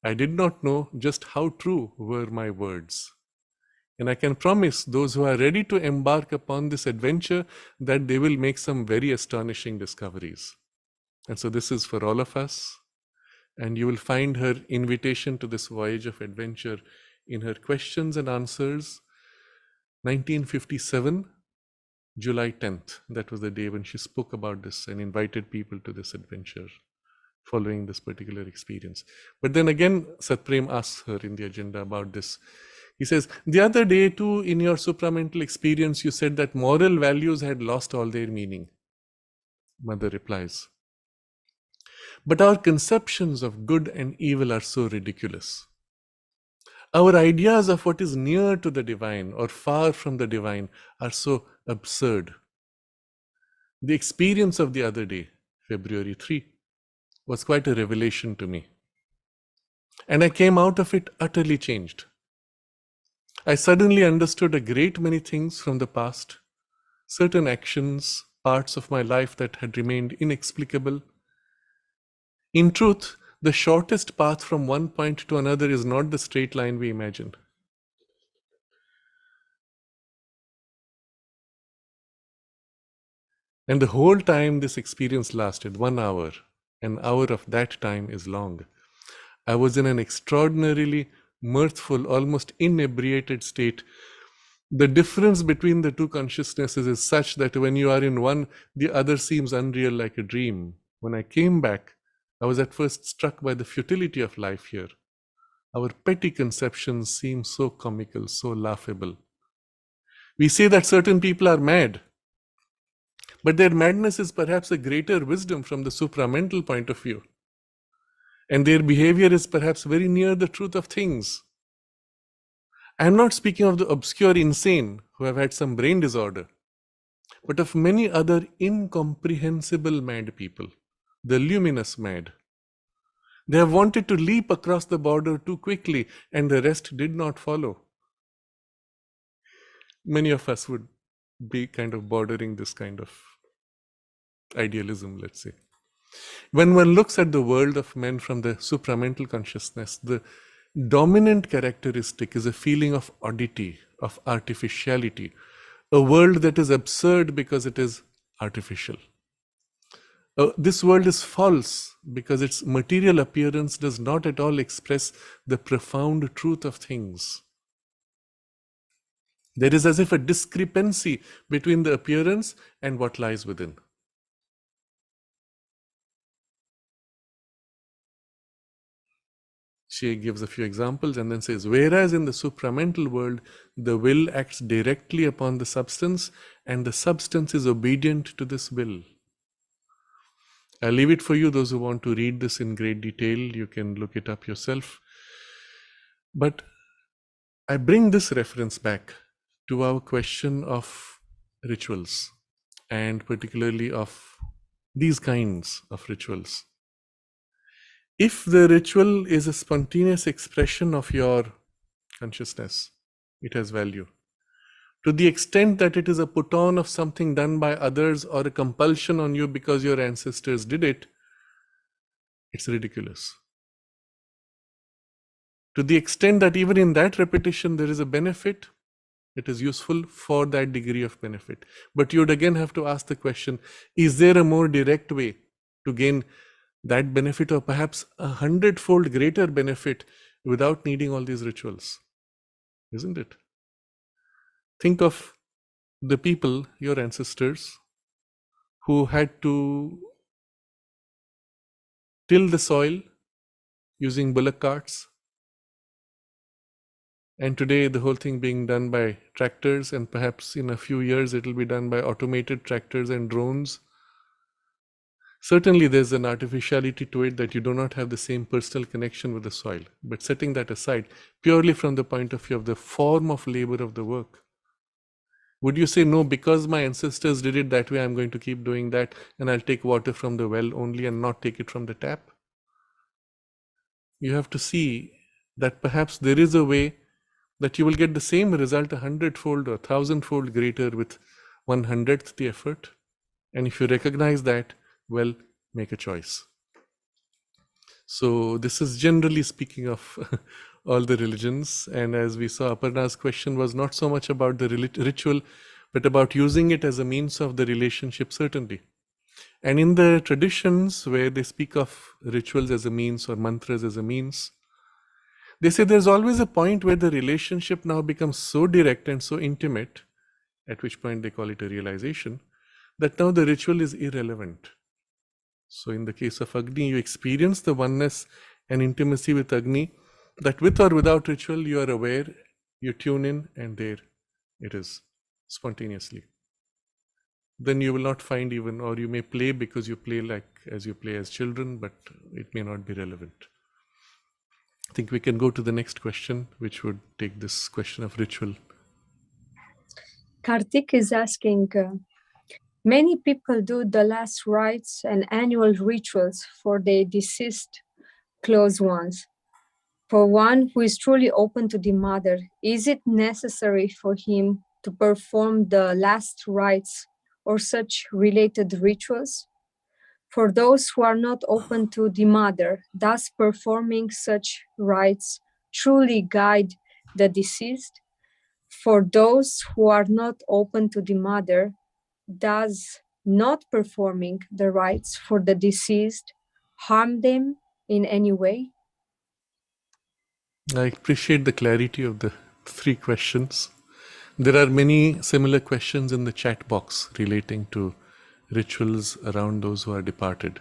I did not know just how true were my words. And I can promise those who are ready to embark upon this adventure that they will make some very astonishing discoveries. And so this is for all of us. And you will find her invitation to this voyage of adventure in her questions and answers, 1957, July 10th. That was the day when she spoke about this and invited people to this adventure following this particular experience. But then again, Satprem asks her in the agenda about this. He says, the other day too, in your supramental experience, you said that moral values had lost all their meaning. Mother replies, but our conceptions of good and evil are so ridiculous. Our ideas of what is near to the divine or far from the divine are so absurd. The experience of the other day, February 3, was quite a revelation to me. And I came out of it utterly changed. I suddenly understood a great many things from the past, certain actions, parts of my life that had remained inexplicable. In truth, the shortest path from one point to another is not the straight line we imagine. And the whole time this experience lasted, 1 hour, an hour of that time is long. I was in an extraordinarily mirthful, almost inebriated state. The difference between the two consciousnesses is such that when you are in one, the other seems unreal like a dream. When I came back, I was at first struck by the futility of life here. Our petty conceptions seem so comical, so laughable. We say that certain people are mad, but their madness is perhaps a greater wisdom from the supramental point of view. And their behavior is perhaps very near the truth of things. I am not speaking of the obscure insane who have had some brain disorder, but of many other incomprehensible mad people, the luminous mad. They have wanted to leap across the border too quickly, and the rest did not follow. Many of us would be kind of bordering this kind of idealism, let's say. When one looks at the world of men from the supramental consciousness, the dominant characteristic is a feeling of oddity, of artificiality, a world that is absurd because it is artificial. This world is false because its material appearance does not at all express the profound truth of things. There is as if a discrepancy between the appearance and what lies within. She gives a few examples and then says, whereas in the supramental world, the will acts directly upon the substance and the substance is obedient to this will. I'll leave it for you, those who want to read this in great detail, you can look it up yourself. But I bring this reference back to our question of rituals, and particularly of these kinds of rituals. If the ritual is a spontaneous expression of your consciousness, it has value. To the extent that it is a put on of something done by others or a compulsion on you because your ancestors did it, it's ridiculous. To the extent that even in that repetition there is a benefit, it is useful for that degree of benefit. But you would again have to ask the question, is there a more direct way to gain that benefit, or perhaps 100-fold greater benefit, without needing all these rituals? Isn't it? Think of the people, your ancestors, who had to till the soil using bullock carts, and today the whole thing being done by tractors, and perhaps in a few years it will be done by automated tractors and drones. Certainly there's an artificiality to it that you do not have the same personal connection with the soil. But setting that aside, purely from the point of view of the form of labor of the work, would you say, no, because my ancestors did it that way, I'm going to keep doing that, and I'll take water from the well only and not take it from the tap? You have to see that perhaps there is a way that you will get the same result 100-fold or 1,000-fold greater with 1/100th the effort. And if you recognize that, well, make a choice. So this is generally speaking of all the religions. And as we saw, Aparna's question was not so much about the ritual, but about using it as a means of the relationship, certainly. And in the traditions where they speak of rituals as a means or mantras as a means, they say there's always a point where the relationship now becomes so direct and so intimate, at which point they call it a realization, that now the ritual is irrelevant. So in the case of Agni, you experience the oneness and intimacy with Agni, that with or without ritual, you are aware, you tune in, and there it is, spontaneously. Then you will not find even, or you may play because you play like as you play as children, but it may not be relevant. I think we can go to the next question, which would take this question of ritual. Kartik is asking, many people do the last rites and annual rituals for their deceased close ones. For one who is truly open to the mother, is it necessary for him to perform the last rites or such related rituals? For those who are not open to the mother, does performing such rites truly guide the deceased? For those who are not open to the mother, does not performing the rites for the deceased harm them in any way? I appreciate the clarity of the three questions. There are many similar questions in the chat box relating to rituals around those who are departed.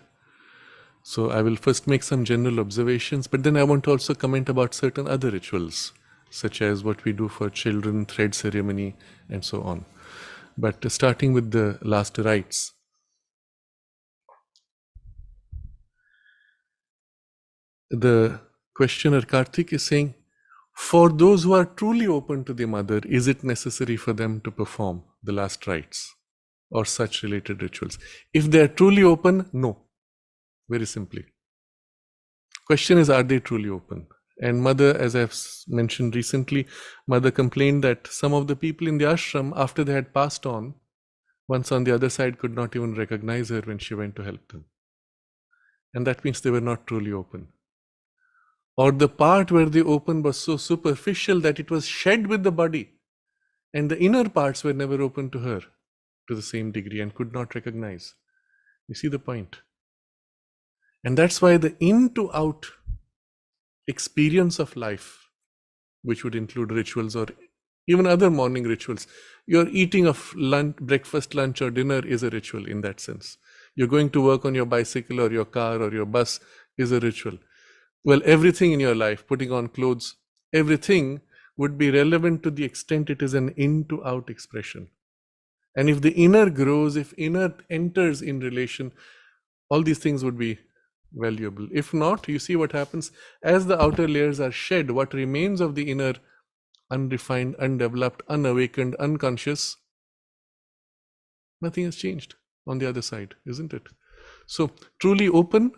So I will first make some general observations, but then I want to also comment about certain other rituals, such as what we do for children, thread ceremony, and so on. But starting with the last rites. The questioner Karthik is saying, for those who are truly open to the mother, is it necessary for them to perform the last rites or such related rituals? If they are truly open, no. Very simply. Question is, are they truly open? And mother, as I've mentioned recently, mother complained that some of the people in the ashram, after they had passed on, once on the other side could not even recognize her when she went to help them. And that means they were not truly open. or the part where they opened was so superficial that it was shed with the body, and the inner parts were never open to her to the same degree and could not recognize. You see the point? And that's why the in to out experience of life, which would include rituals or even other morning rituals, your eating of lunch, breakfast, lunch, or dinner is a ritual in that sense. You're going to work on your bicycle or your car or your bus is a ritual. Well, everything in your life, putting on clothes, everything would be relevant to the extent it is an in to out expression. And if the inner grows, if inner enters in relation, all these things would be valuable. If not, you see what happens as the outer layers are shed, what remains of the inner, unrefined, undeveloped, unawakened, unconscious, nothing has changed on the other side, isn't it? So truly open,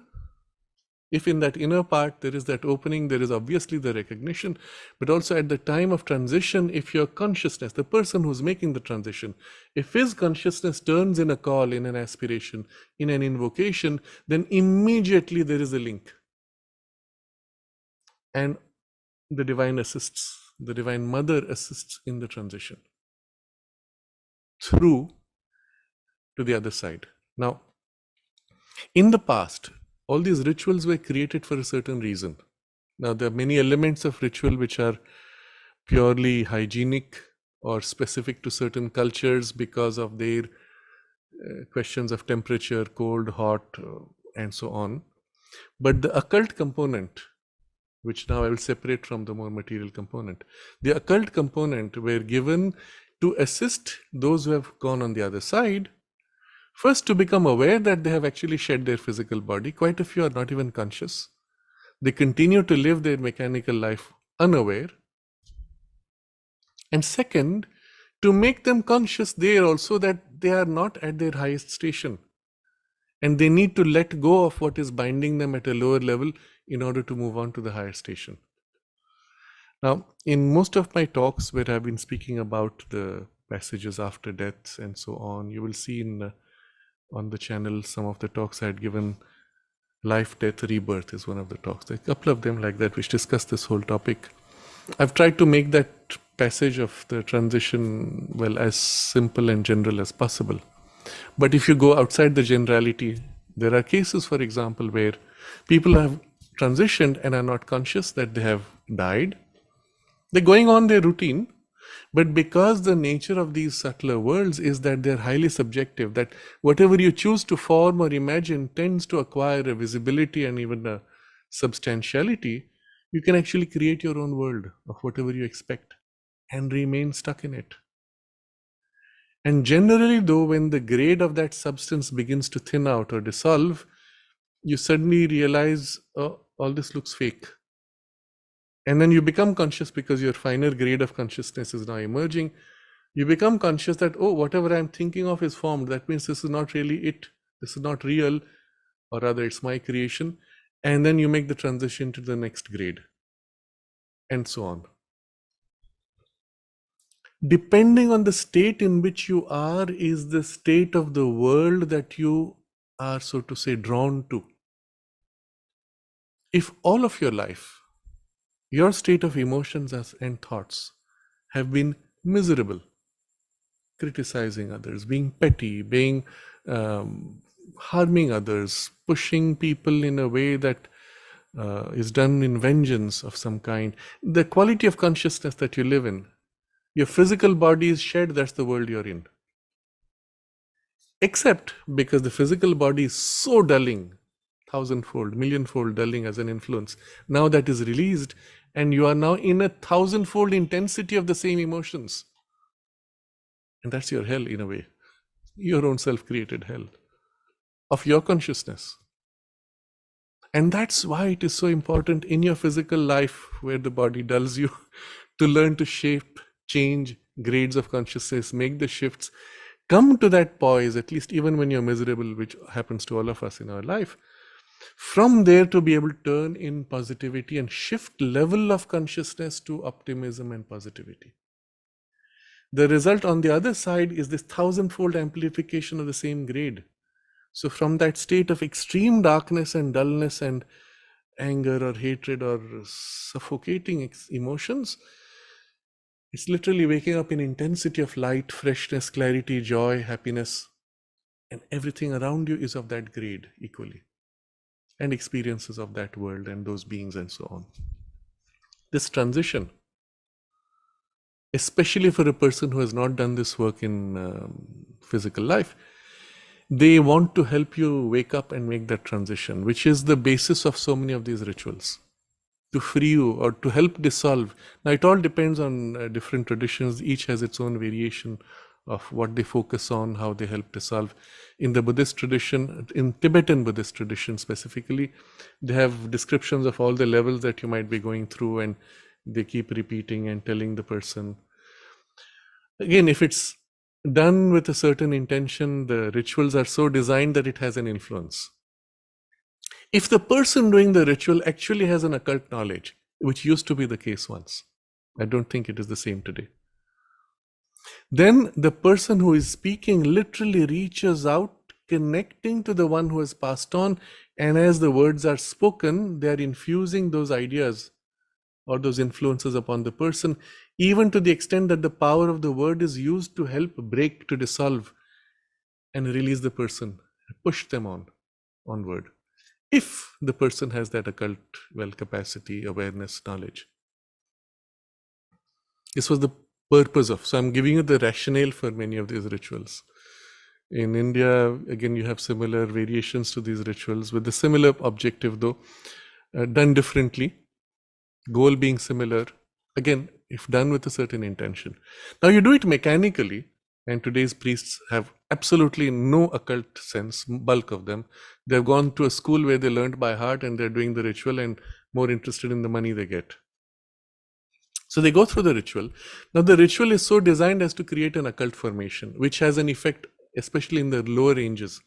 if in that inner part there is that opening, there is obviously the recognition, but also at the time of transition, if your consciousness, the person who's making the transition, if his consciousness turns in a call, in an aspiration, in an invocation, then immediately there is a link. And the divine assists, the divine mother assists in the transition through to the other side. Now, in the past, all these rituals were created for a certain reason. Now, there are many elements of ritual which are purely hygienic or specific to certain cultures because of their questions of temperature, cold, hot, and so on. But the occult component, which now I will separate from the more material component, the occult component were given to assist those who have gone on the other side, first to become aware that they have actually shed their physical body. Quite a few are not even conscious. They continue to live their mechanical life unaware. And second, to make them conscious there also that they are not at their highest station. And they need to let go of what is binding them at a lower level in order to move on to the higher station. Now, in most of my talks where I've been speaking about the passages after death and so on, you will see on the channel some of the talks I had given. Life, Death, Rebirth is one of the talks. There are a couple of them like that which discuss this whole topic. I've tried to make that passage of the transition, well, as simple and general as possible. But if you go outside the generality, there are cases, for example, where people have transitioned and are not conscious that they have died. They're going on their routine, but because the nature of these subtler worlds is that they're highly subjective, that whatever you choose to form or imagine tends to acquire a visibility and even a substantiality, you can actually create your own world of whatever you expect and remain stuck in it. And generally, though, when the grade of that substance begins to thin out or dissolve, you suddenly realize, oh, all this looks fake. And then you become conscious because your finer grade of consciousness is now emerging. You become conscious that, oh, whatever I'm thinking of is formed. That means this is not really it. This is not real, or rather it's my creation. And then you make the transition to the next grade, and so on. Depending on the state in which you are is the state of the world that you are, so to say, drawn to. If all of your life, your state of emotions and thoughts have been miserable, criticizing others, being petty, being harming others, pushing people in a way that is done in vengeance of some kind, the quality of consciousness that you live in, your physical body is shed, that's the world you're in. Except because the physical body is so dulling, thousandfold, millionfold dulling as an influence, now that is released, and you are now in a thousandfold intensity of the same emotions. And that's your hell in a way, your own self-created hell of your consciousness. And that's why it is so important in your physical life, where the body dulls you, to learn to shape, change grades of consciousness, make the shifts, come to that poise, at least even when you're miserable, which happens to all of us in our life. From there, to be able to turn in positivity and shift level of consciousness to optimism and positivity. The result on the other side is this thousandfold amplification of the same grade. So from that state of extreme darkness and dullness and anger or hatred or suffocating emotions. It's literally waking up in intensity of light, freshness, clarity, joy, happiness, and everything around you is of that grade equally, and experiences of that world and those beings and so on. This transition, especially for a person who has not done this work in physical life, they want to help you wake up and make that transition, which is the basis of so many of these rituals, to free you or to help dissolve. Now, it all depends on different traditions. Each has its own variation of what they focus on, how they help dissolve. In the Buddhist tradition, in Tibetan Buddhist tradition specifically, they have descriptions of all the levels that you might be going through, and they keep repeating and telling the person. Again, if it's done with a certain intention, the rituals are so designed that it has an influence. If the person doing the ritual actually has an occult knowledge, which used to be the case once, I don't think it is the same today, then the person who is speaking literally reaches out, connecting to the one who has passed on, and as the words are spoken, they are infusing those ideas or those influences upon the person, even to the extent that the power of the word is used to help break, to dissolve, and release the person, push them onward. If the person has that occult, capacity, awareness, knowledge. This was the purpose of. So I'm giving you the rationale for many of these rituals. In India, again, you have similar variations to these rituals with the similar objective, though done differently, goal being similar. Again, if done with a certain intention. Now you do it mechanically, and today's priests have absolutely no occult sense, bulk of them. They've gone to a school where they learned by heart, and they're doing the ritual and more interested in the money they get. So they go through the ritual. Now the ritual is so designed as to create an occult formation, which has an effect, especially in the lower ranges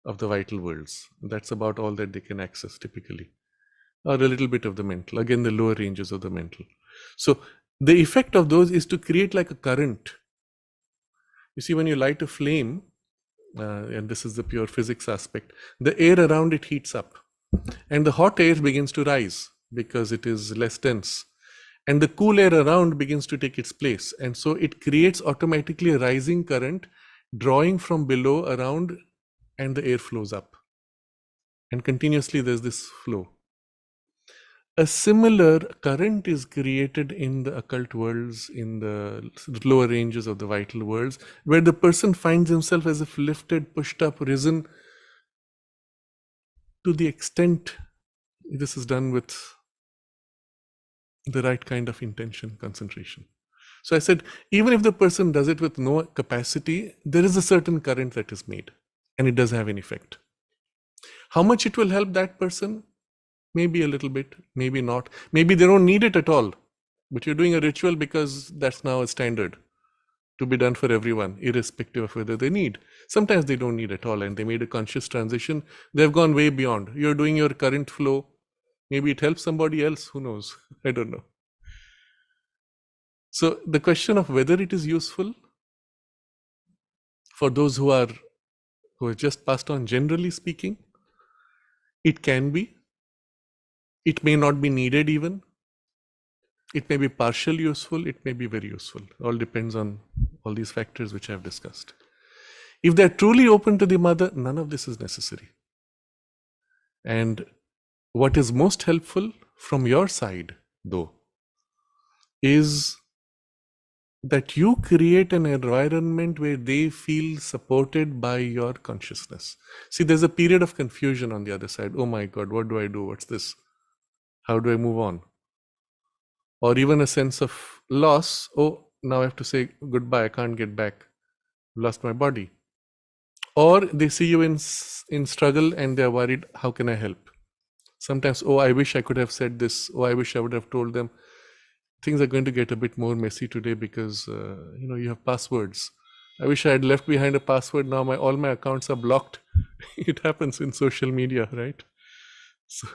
of the vital worlds. That's about all that they can access typically. Or a little bit of the mental, again the lower ranges of the mental. So the effect of those is to create like a current. You see, when you light a flame, and this is the pure physics aspect, the air around it heats up, and the hot air begins to rise because it is less dense, and the cool air around begins to take its place, and so it creates automatically a rising current drawing from below around, and the air flows up, and continuously there's this flow. A similar current is created in the occult worlds, in the lower ranges of the vital worlds, where the person finds himself as if lifted, pushed up, risen, to the extent this is done with the right kind of intention, concentration. So I said, even if the person does it with no capacity, there is a certain current that is made, and it does have an effect. How much it will help that person? Maybe a little bit, maybe not. Maybe they don't need it at all, but you're doing a ritual because that's now a standard to be done for everyone, irrespective of whether they need. Sometimes they don't need at all, and they made a conscious transition. They've gone way beyond. You're doing your current flow. Maybe it helps somebody else. Who knows? I don't know. So the question of whether it is useful for those who have just passed on, generally speaking, it can be. It may not be needed even. It may be partially useful. It may be very useful. All depends on all these factors which I have discussed. If they're truly open to the mother, none of this is necessary. And what is most helpful from your side, though, is that you create an environment where they feel supported by your consciousness. See, there's a period of confusion on the other side. Oh my God, what do I do? What's this? How do I move on? Or even a sense of loss. Oh, now I have to say goodbye. I can't get back. I've lost my body. Or they see you in struggle and they're worried, how can I help? Sometimes, oh, I wish I could have said this. Oh, I wish I would have told them. Things are going to get a bit more messy today because, you have passwords. I wish I had left behind a password. Now all my accounts are blocked. It happens in social media, right? So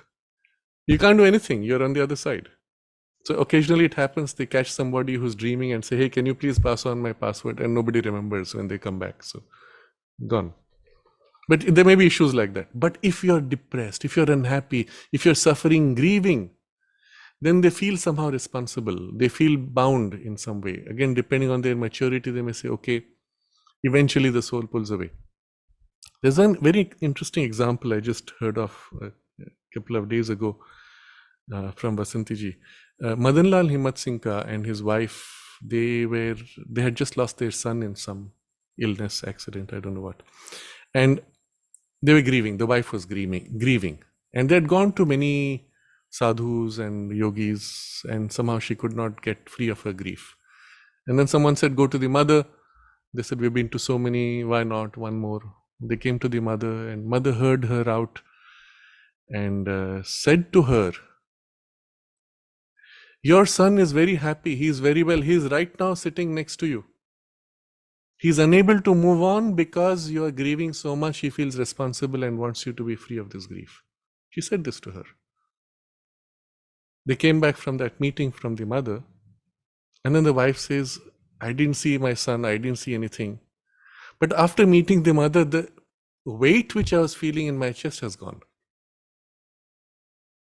you can't do anything. You're on the other side. So occasionally it happens, they catch somebody who's dreaming and say, hey, can you please pass on my password? And nobody remembers when they come back. So gone. But there may be issues like that. But if you're depressed, if you're unhappy, if you're suffering, grieving, then they feel somehow responsible. They feel bound in some way. Again, depending on their maturity, they may say, okay, eventually the soul pulls away. There's a very interesting example I just heard of a couple of days ago from Vasantiji. Madanlal Himmat Singh Ka and his wife, they had just lost their son in some illness, accident, I don't know what. And they were grieving. The wife was grieving. And they had gone to many sadhus and yogis, and somehow she could not get free of her grief. And then someone said, go to the mother. They said, we've been to so many, why not one more? They came to the mother, and mother heard her out and said to her, your son is very happy, he is very well, he is right now sitting next to you. He is unable to move on because you are grieving so much, he feels responsible and wants you to be free of this grief. She said this to her. They came back from that meeting from the mother, and then the wife says, I didn't see my son, I didn't see anything. But after meeting the mother, the weight which I was feeling in my chest has gone.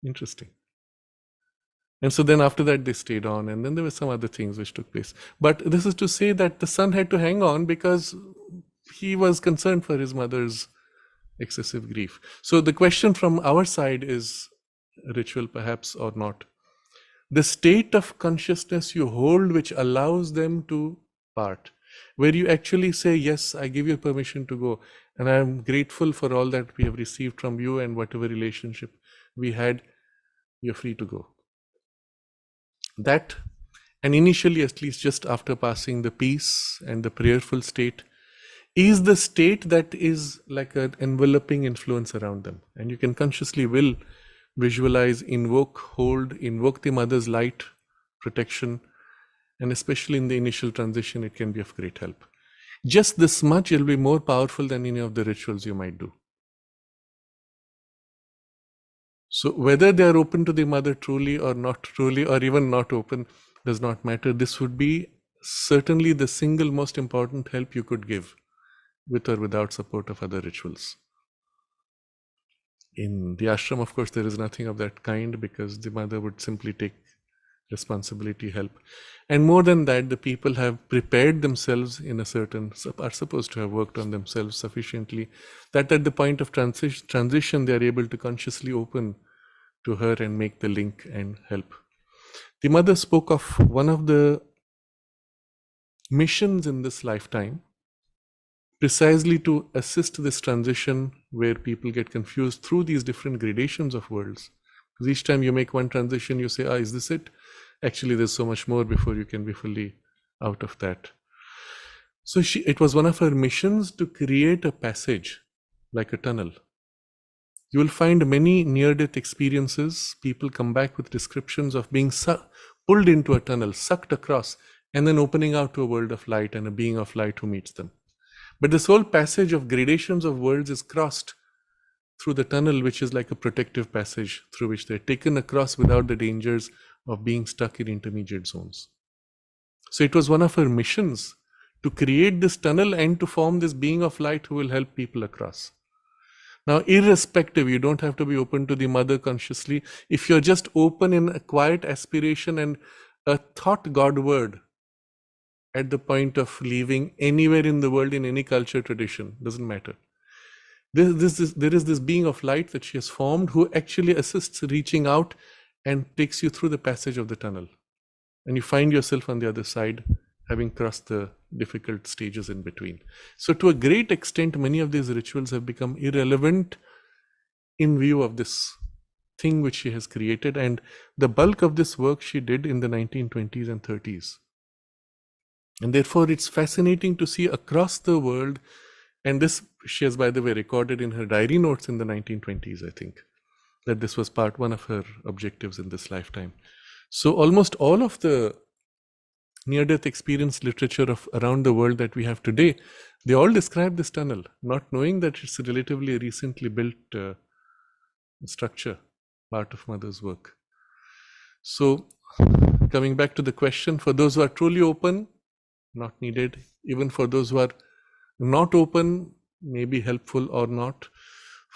Interesting. And so then after that, they stayed on, and then there were some other things which took place. But this is to say that the son had to hang on because he was concerned for his mother's excessive grief. So the question from our side is ritual perhaps or not. The state of consciousness you hold which allows them to part, where you actually say, yes, I give you permission to go, and I am grateful for all that we have received from you and whatever relationship we had, you're free to go. That, and initially at least just after passing the peace and the prayerful state, is the state that is like an enveloping influence around them. And you can consciously will visualize, invoke the mother's light, protection, and especially in the initial transition, it can be of great help. Just this much, it'll be more powerful than any of the rituals you might do. So whether they are open to the mother truly or not truly, or even not open, does not matter. This would be certainly the single most important help you could give, with or without support of other rituals. In the ashram, of course, there is nothing of that kind because the mother would simply take responsibility, help. And more than that, the people have prepared themselves are supposed to have worked on themselves sufficiently that at the point of transition, they are able to consciously open to her and make the link and help. The mother spoke of one of the missions in this lifetime, precisely to assist this transition where people get confused through these different gradations of worlds. Because each time you make one transition, you say, is this it? Actually, there's so much more before you can be fully out of that. So it was one of her missions to create a passage, like a tunnel. You will find many near-death experiences. People come back with descriptions of being pulled into a tunnel, sucked across, and then opening out to a world of light and a being of light who meets them. But this whole passage of gradations of worlds is crossed through the tunnel, which is like a protective passage through which they're taken across without the dangers of being stuck in intermediate zones. So it was one of her missions to create this tunnel and to form this being of light who will help people across. Now, irrespective, you don't have to be open to the mother consciously. If you're just open in a quiet aspiration and a thought Godward at the point of leaving anywhere in the world, in any culture, tradition, doesn't matter. There is this being of light that she has formed who actually assists reaching out and takes you through the passage of the tunnel. And you find yourself on the other side, having crossed the difficult stages in between. So to a great extent, many of these rituals have become irrelevant in view of this thing which she has created. And the bulk of this work she did in the 1920s and 30s. And therefore, it's fascinating to see across the world, and this she has, by the way, recorded in her diary notes in the 1920s, I think, that this was one of her objectives in this lifetime. So almost all of the near-death experience literature of around the world that we have today, they all describe this tunnel, not knowing that it's a relatively recently built structure, part of Mother's work. So coming back to the question, for those who are truly open, not needed. Even for those who are not open, may be helpful or not.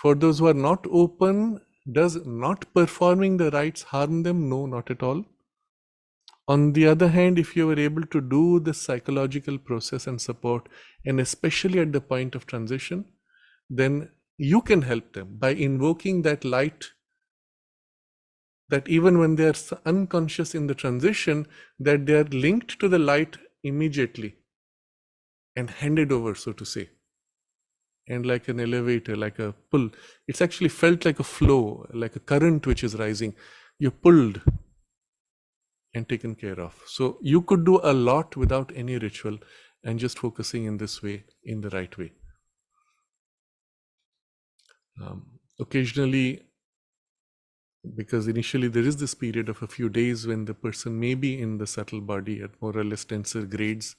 For those who are not open, does not performing the rites harm them? No, not at all. On the other hand, if you were able to do the psychological process and support, and especially at the point of transition, then you can help them by invoking that light, that even when they are unconscious in the transition, that they are linked to the light immediately and handed over, so to say. And like an elevator, like a pull, it's actually felt like a flow, like a current which is rising. You're pulled and taken care of. So you could do a lot without any ritual and just focusing in this way, in the right way. Occasionally, because initially there is this period of a few days when the person may be in the subtle body at more or less denser grades,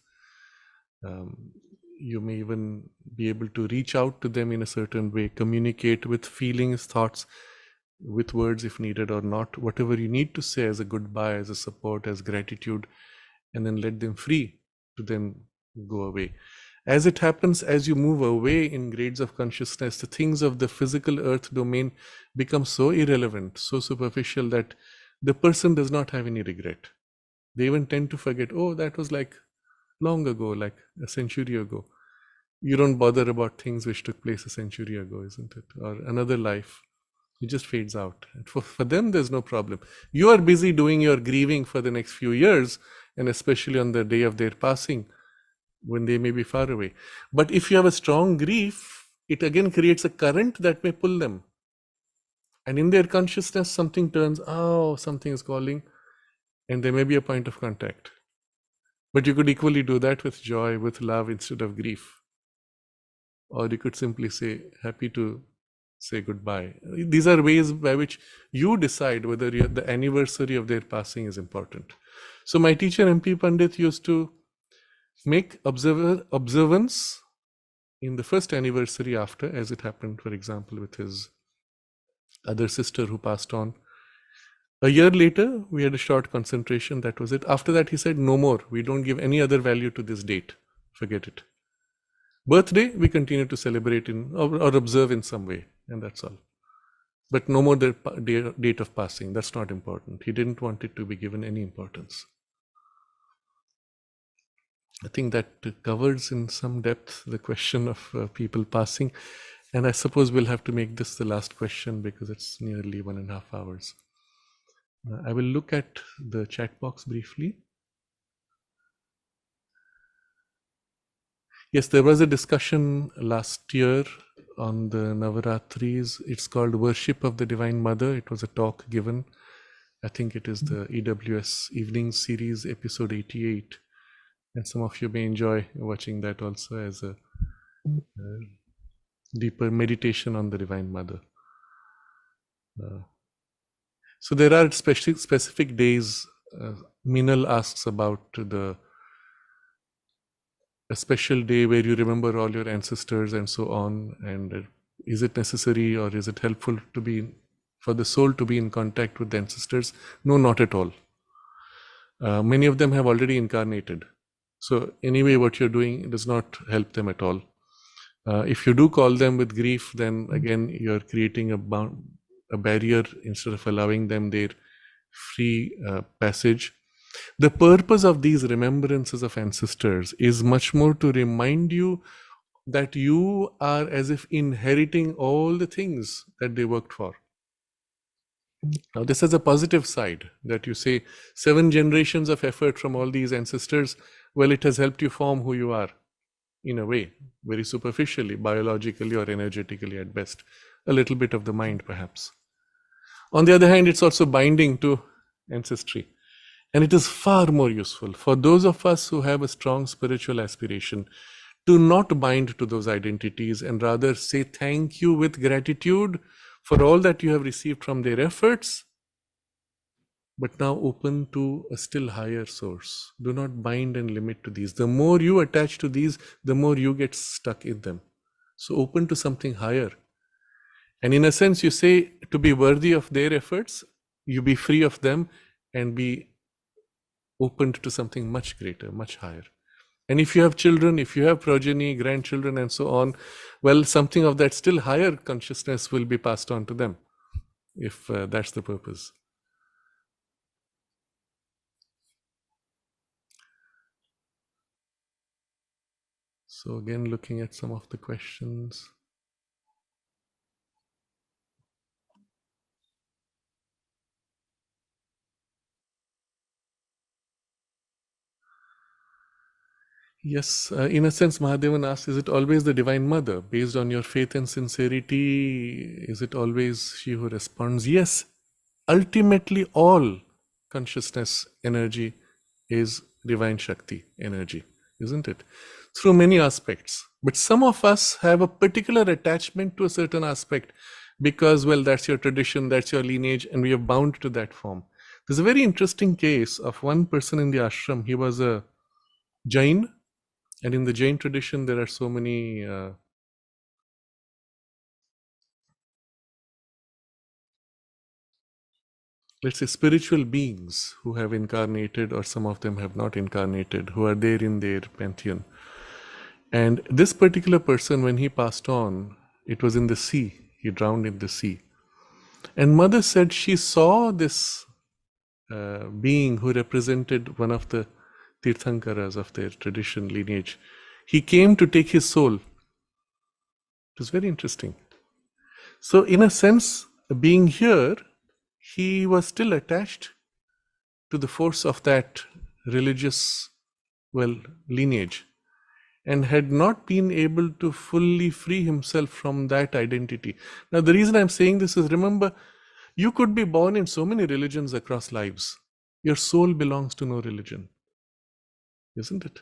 you may even be able to reach out to them in a certain way, communicate with feelings, thoughts, with words if needed or not, whatever you need to say as a goodbye, as a support, as gratitude, and then let them free to then go away. As it happens, as you move away in grades of consciousness, the things of the physical earth domain become so irrelevant, so superficial, that the person does not have any regret. They even tend to forget, oh, that was like long ago, like a century ago. You don't bother about things which took place a century ago, isn't it? Or another life. It just fades out. For them, there's no problem. You are busy doing your grieving for the next few years, and especially on the day of their passing, when they may be far away. But if you have a strong grief, it again creates a current that may pull them. And in their consciousness, something turns, oh, something is calling, and there may be a point of contact. But you could equally do that with joy, with love, instead of grief. Or you could simply say, happy to say goodbye. These are ways by which you decide whether the anniversary of their passing is important. So my teacher, MP Pandit, used to make observance in the first anniversary after, as it happened, for example, with his other sister who passed on. A year later, we had a short concentration. That was it. After that, he said, no more. We don't give any other value to this date. Forget it. Birthday, we continue to celebrate or observe in some way, and that's all. But no more the date of passing. That's not important. He didn't want it to be given any importance. I think that covers in some depth the question of people passing. And I suppose we'll have to make this the last question because it's nearly 1.5 hours. I will look at the chat box briefly. Yes, there was a discussion last year on the Navaratris. It's called Worship of the Divine Mother. It was a talk given. I think it is the EWS Evening Series, episode 88. And some of you may enjoy watching that also as a deeper meditation on the Divine Mother. So there are specific days. Minal asks about a special day where you remember all your ancestors and so on. And is it necessary or is it helpful for the soul to be in contact with the ancestors? No, not at all. Many of them have already incarnated. So anyway, what you're doing does not help them at all. If you do call them with grief, then again, you're creating a barrier instead of allowing them their free passage. The purpose of these remembrances of ancestors is much more to remind you that you are as if inheriting all the things that they worked for. Now, this has a positive side that you say 7 generations of effort from all these ancestors. Well, it has helped you form who you are in a way, very superficially, biologically or energetically at best, a little bit of the mind perhaps. On the other hand, it's also binding to ancestry. And it is far more useful for those of us who have a strong spiritual aspiration to not bind to those identities and rather say thank you with gratitude for all that you have received from their efforts, but now open to a still higher source. Do not bind and limit to these. The more you attach to these, the more you get stuck in them. So open to something higher. And in a sense, you say to be worthy of their efforts, you be free of them and be opened to something much greater, much higher. And if you have children, if you have progeny, grandchildren, and so on, well, something of that still higher consciousness will be passed on to them, if that's the purpose. So again, looking at some of the questions. Yes, in a sense, Mahadevan asks, is it always the Divine Mother? Based on your faith and sincerity, is it always she who responds? Yes, ultimately, all consciousness energy is Divine Shakti energy, isn't it? Through many aspects. But some of us have a particular attachment to a certain aspect because, well, that's your tradition, that's your lineage, and we are bound to that form. There's a very interesting case of one person in the ashram. He was a Jain, and in the Jain tradition, there are so many, let's say, spiritual beings who have incarnated, or some of them have not incarnated, who are there in their pantheon. And this particular person, when he passed on, it was in the sea. He drowned in the sea. And mother said she saw this being who represented one of the Tirthankaras of their tradition lineage. He came to take his soul. It was very interesting. So, in a sense, being here, he was still attached to the force of that religious, well, lineage, and had not been able to fully free himself from that identity. Now, the reason I'm saying this is, remember, you could be born in so many religions across lives. Your soul belongs to no religion, isn't it?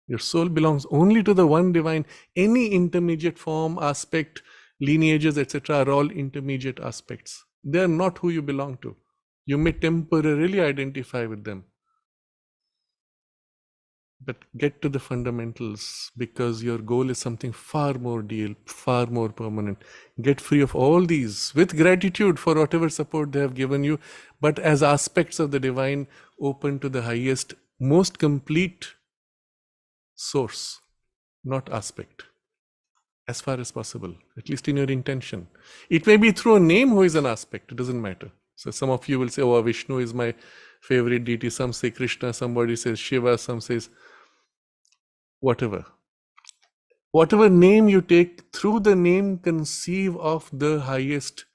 Your soul belongs only to the one divine. Any intermediate form, aspect, lineages, etc., are all intermediate aspects. They are not who you belong to. You may temporarily identify with them, but get to the fundamentals, because your goal is something far more deal, far more permanent. Get free of all these with gratitude for whatever support they have given you, but as aspects of the divine, open to the highest, most complete source, not aspect, as far as possible, at least in your intention. It may be through a name who is an aspect, it doesn't matter. So some of you will say, oh, Vishnu is my favorite deity. Some say Krishna, somebody says Shiva, some says whatever. Whatever name you take, through the name conceive of the highest,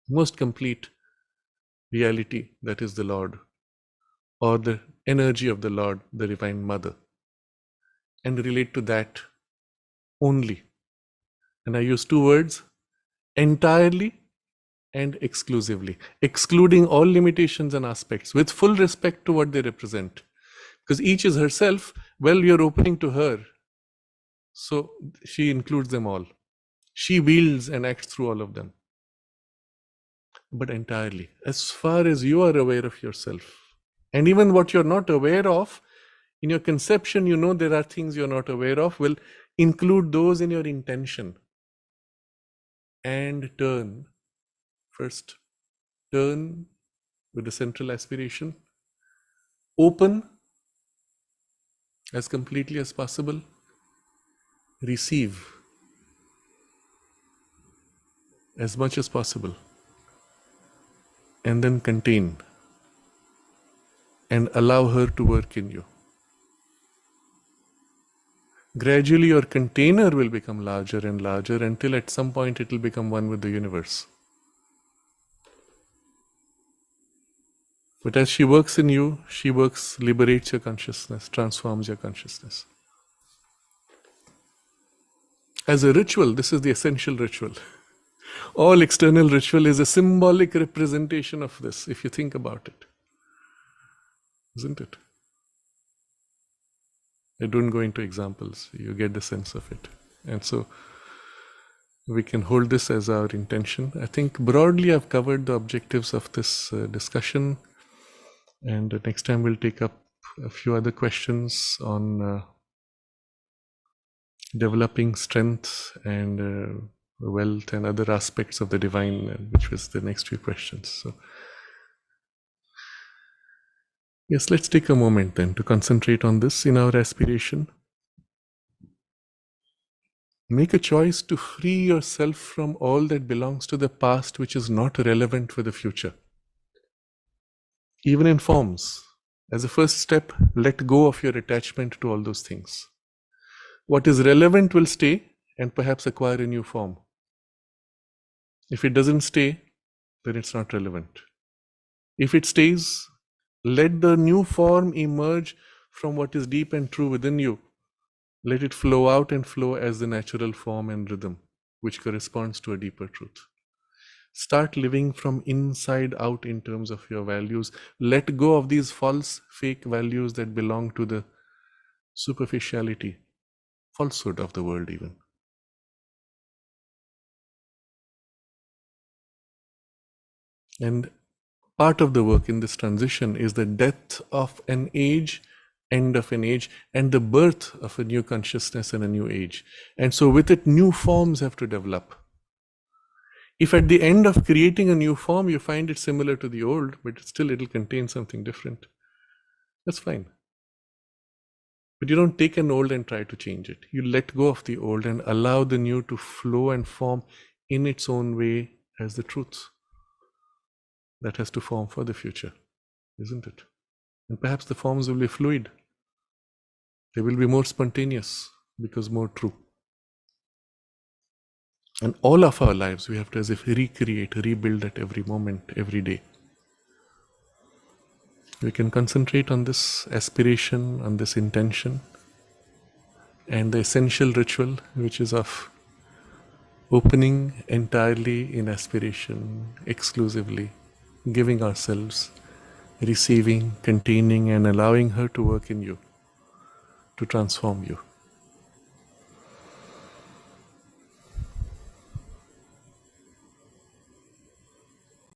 most complete reality, that is the Lord, or the energy of the Lord, the Divine Mother, and relate to that only. And I use two words, entirely and exclusively, excluding all limitations and aspects, with full respect to what they represent. Because each is herself, well, you're opening to her. So she includes them all. She wields and acts through all of them. But entirely, as far as you are aware of yourself. And even what you're not aware of, in your conception, you know there are things you're not aware of, will include those in your intention. And first, turn with the central aspiration, open as completely as possible, receive as much as possible, and then contain and allow her to work in you. Gradually, your container will become larger and larger until at some point it will become one with the universe. But as she works in you, she works, liberates your consciousness, transforms your consciousness. As a ritual, this is the essential ritual. All external ritual is a symbolic representation of this, if you think about it. Isn't it? I don't go into examples, you get the sense of it. And so we can hold this as our intention. I think broadly I've covered the objectives of this discussion, and next time we'll take up a few other questions on developing strength and wealth and other aspects of the divine, which was the next few questions. So Yes, let's take a moment then to concentrate on this in our aspiration. Make a choice to free yourself from all that belongs to the past which is not relevant for the future. Even in forms, as a first step, let go of your attachment to all those things. What is relevant will stay and perhaps acquire a new form. If it doesn't stay, then it's not relevant. If it stays, let the new form emerge from what is deep and true within you. Let it flow out and flow as the natural form and rhythm, which corresponds to a deeper truth. Start living from inside out in terms of your values. Let go of these false, fake values that belong to the superficiality, falsehood of the world even. And part of the work in this transition is the death of an age, end of an age, and the birth of a new consciousness and a new age. And so with it, new forms have to develop. If at the end of creating a new form, you find it similar to the old, but still it'll contain something different, that's fine. But you don't take an old and try to change it. You let go of the old and allow the new to flow and form in its own way as the truth that has to form for the future, isn't it? And perhaps the forms will be fluid. They will be more spontaneous because more true. And all of our lives, we have to as if recreate, rebuild at every moment, every day. We can concentrate on this aspiration, on this intention, and the essential ritual, which is of opening entirely in aspiration, exclusively, giving ourselves, receiving, containing, and allowing her to work in you, to transform you.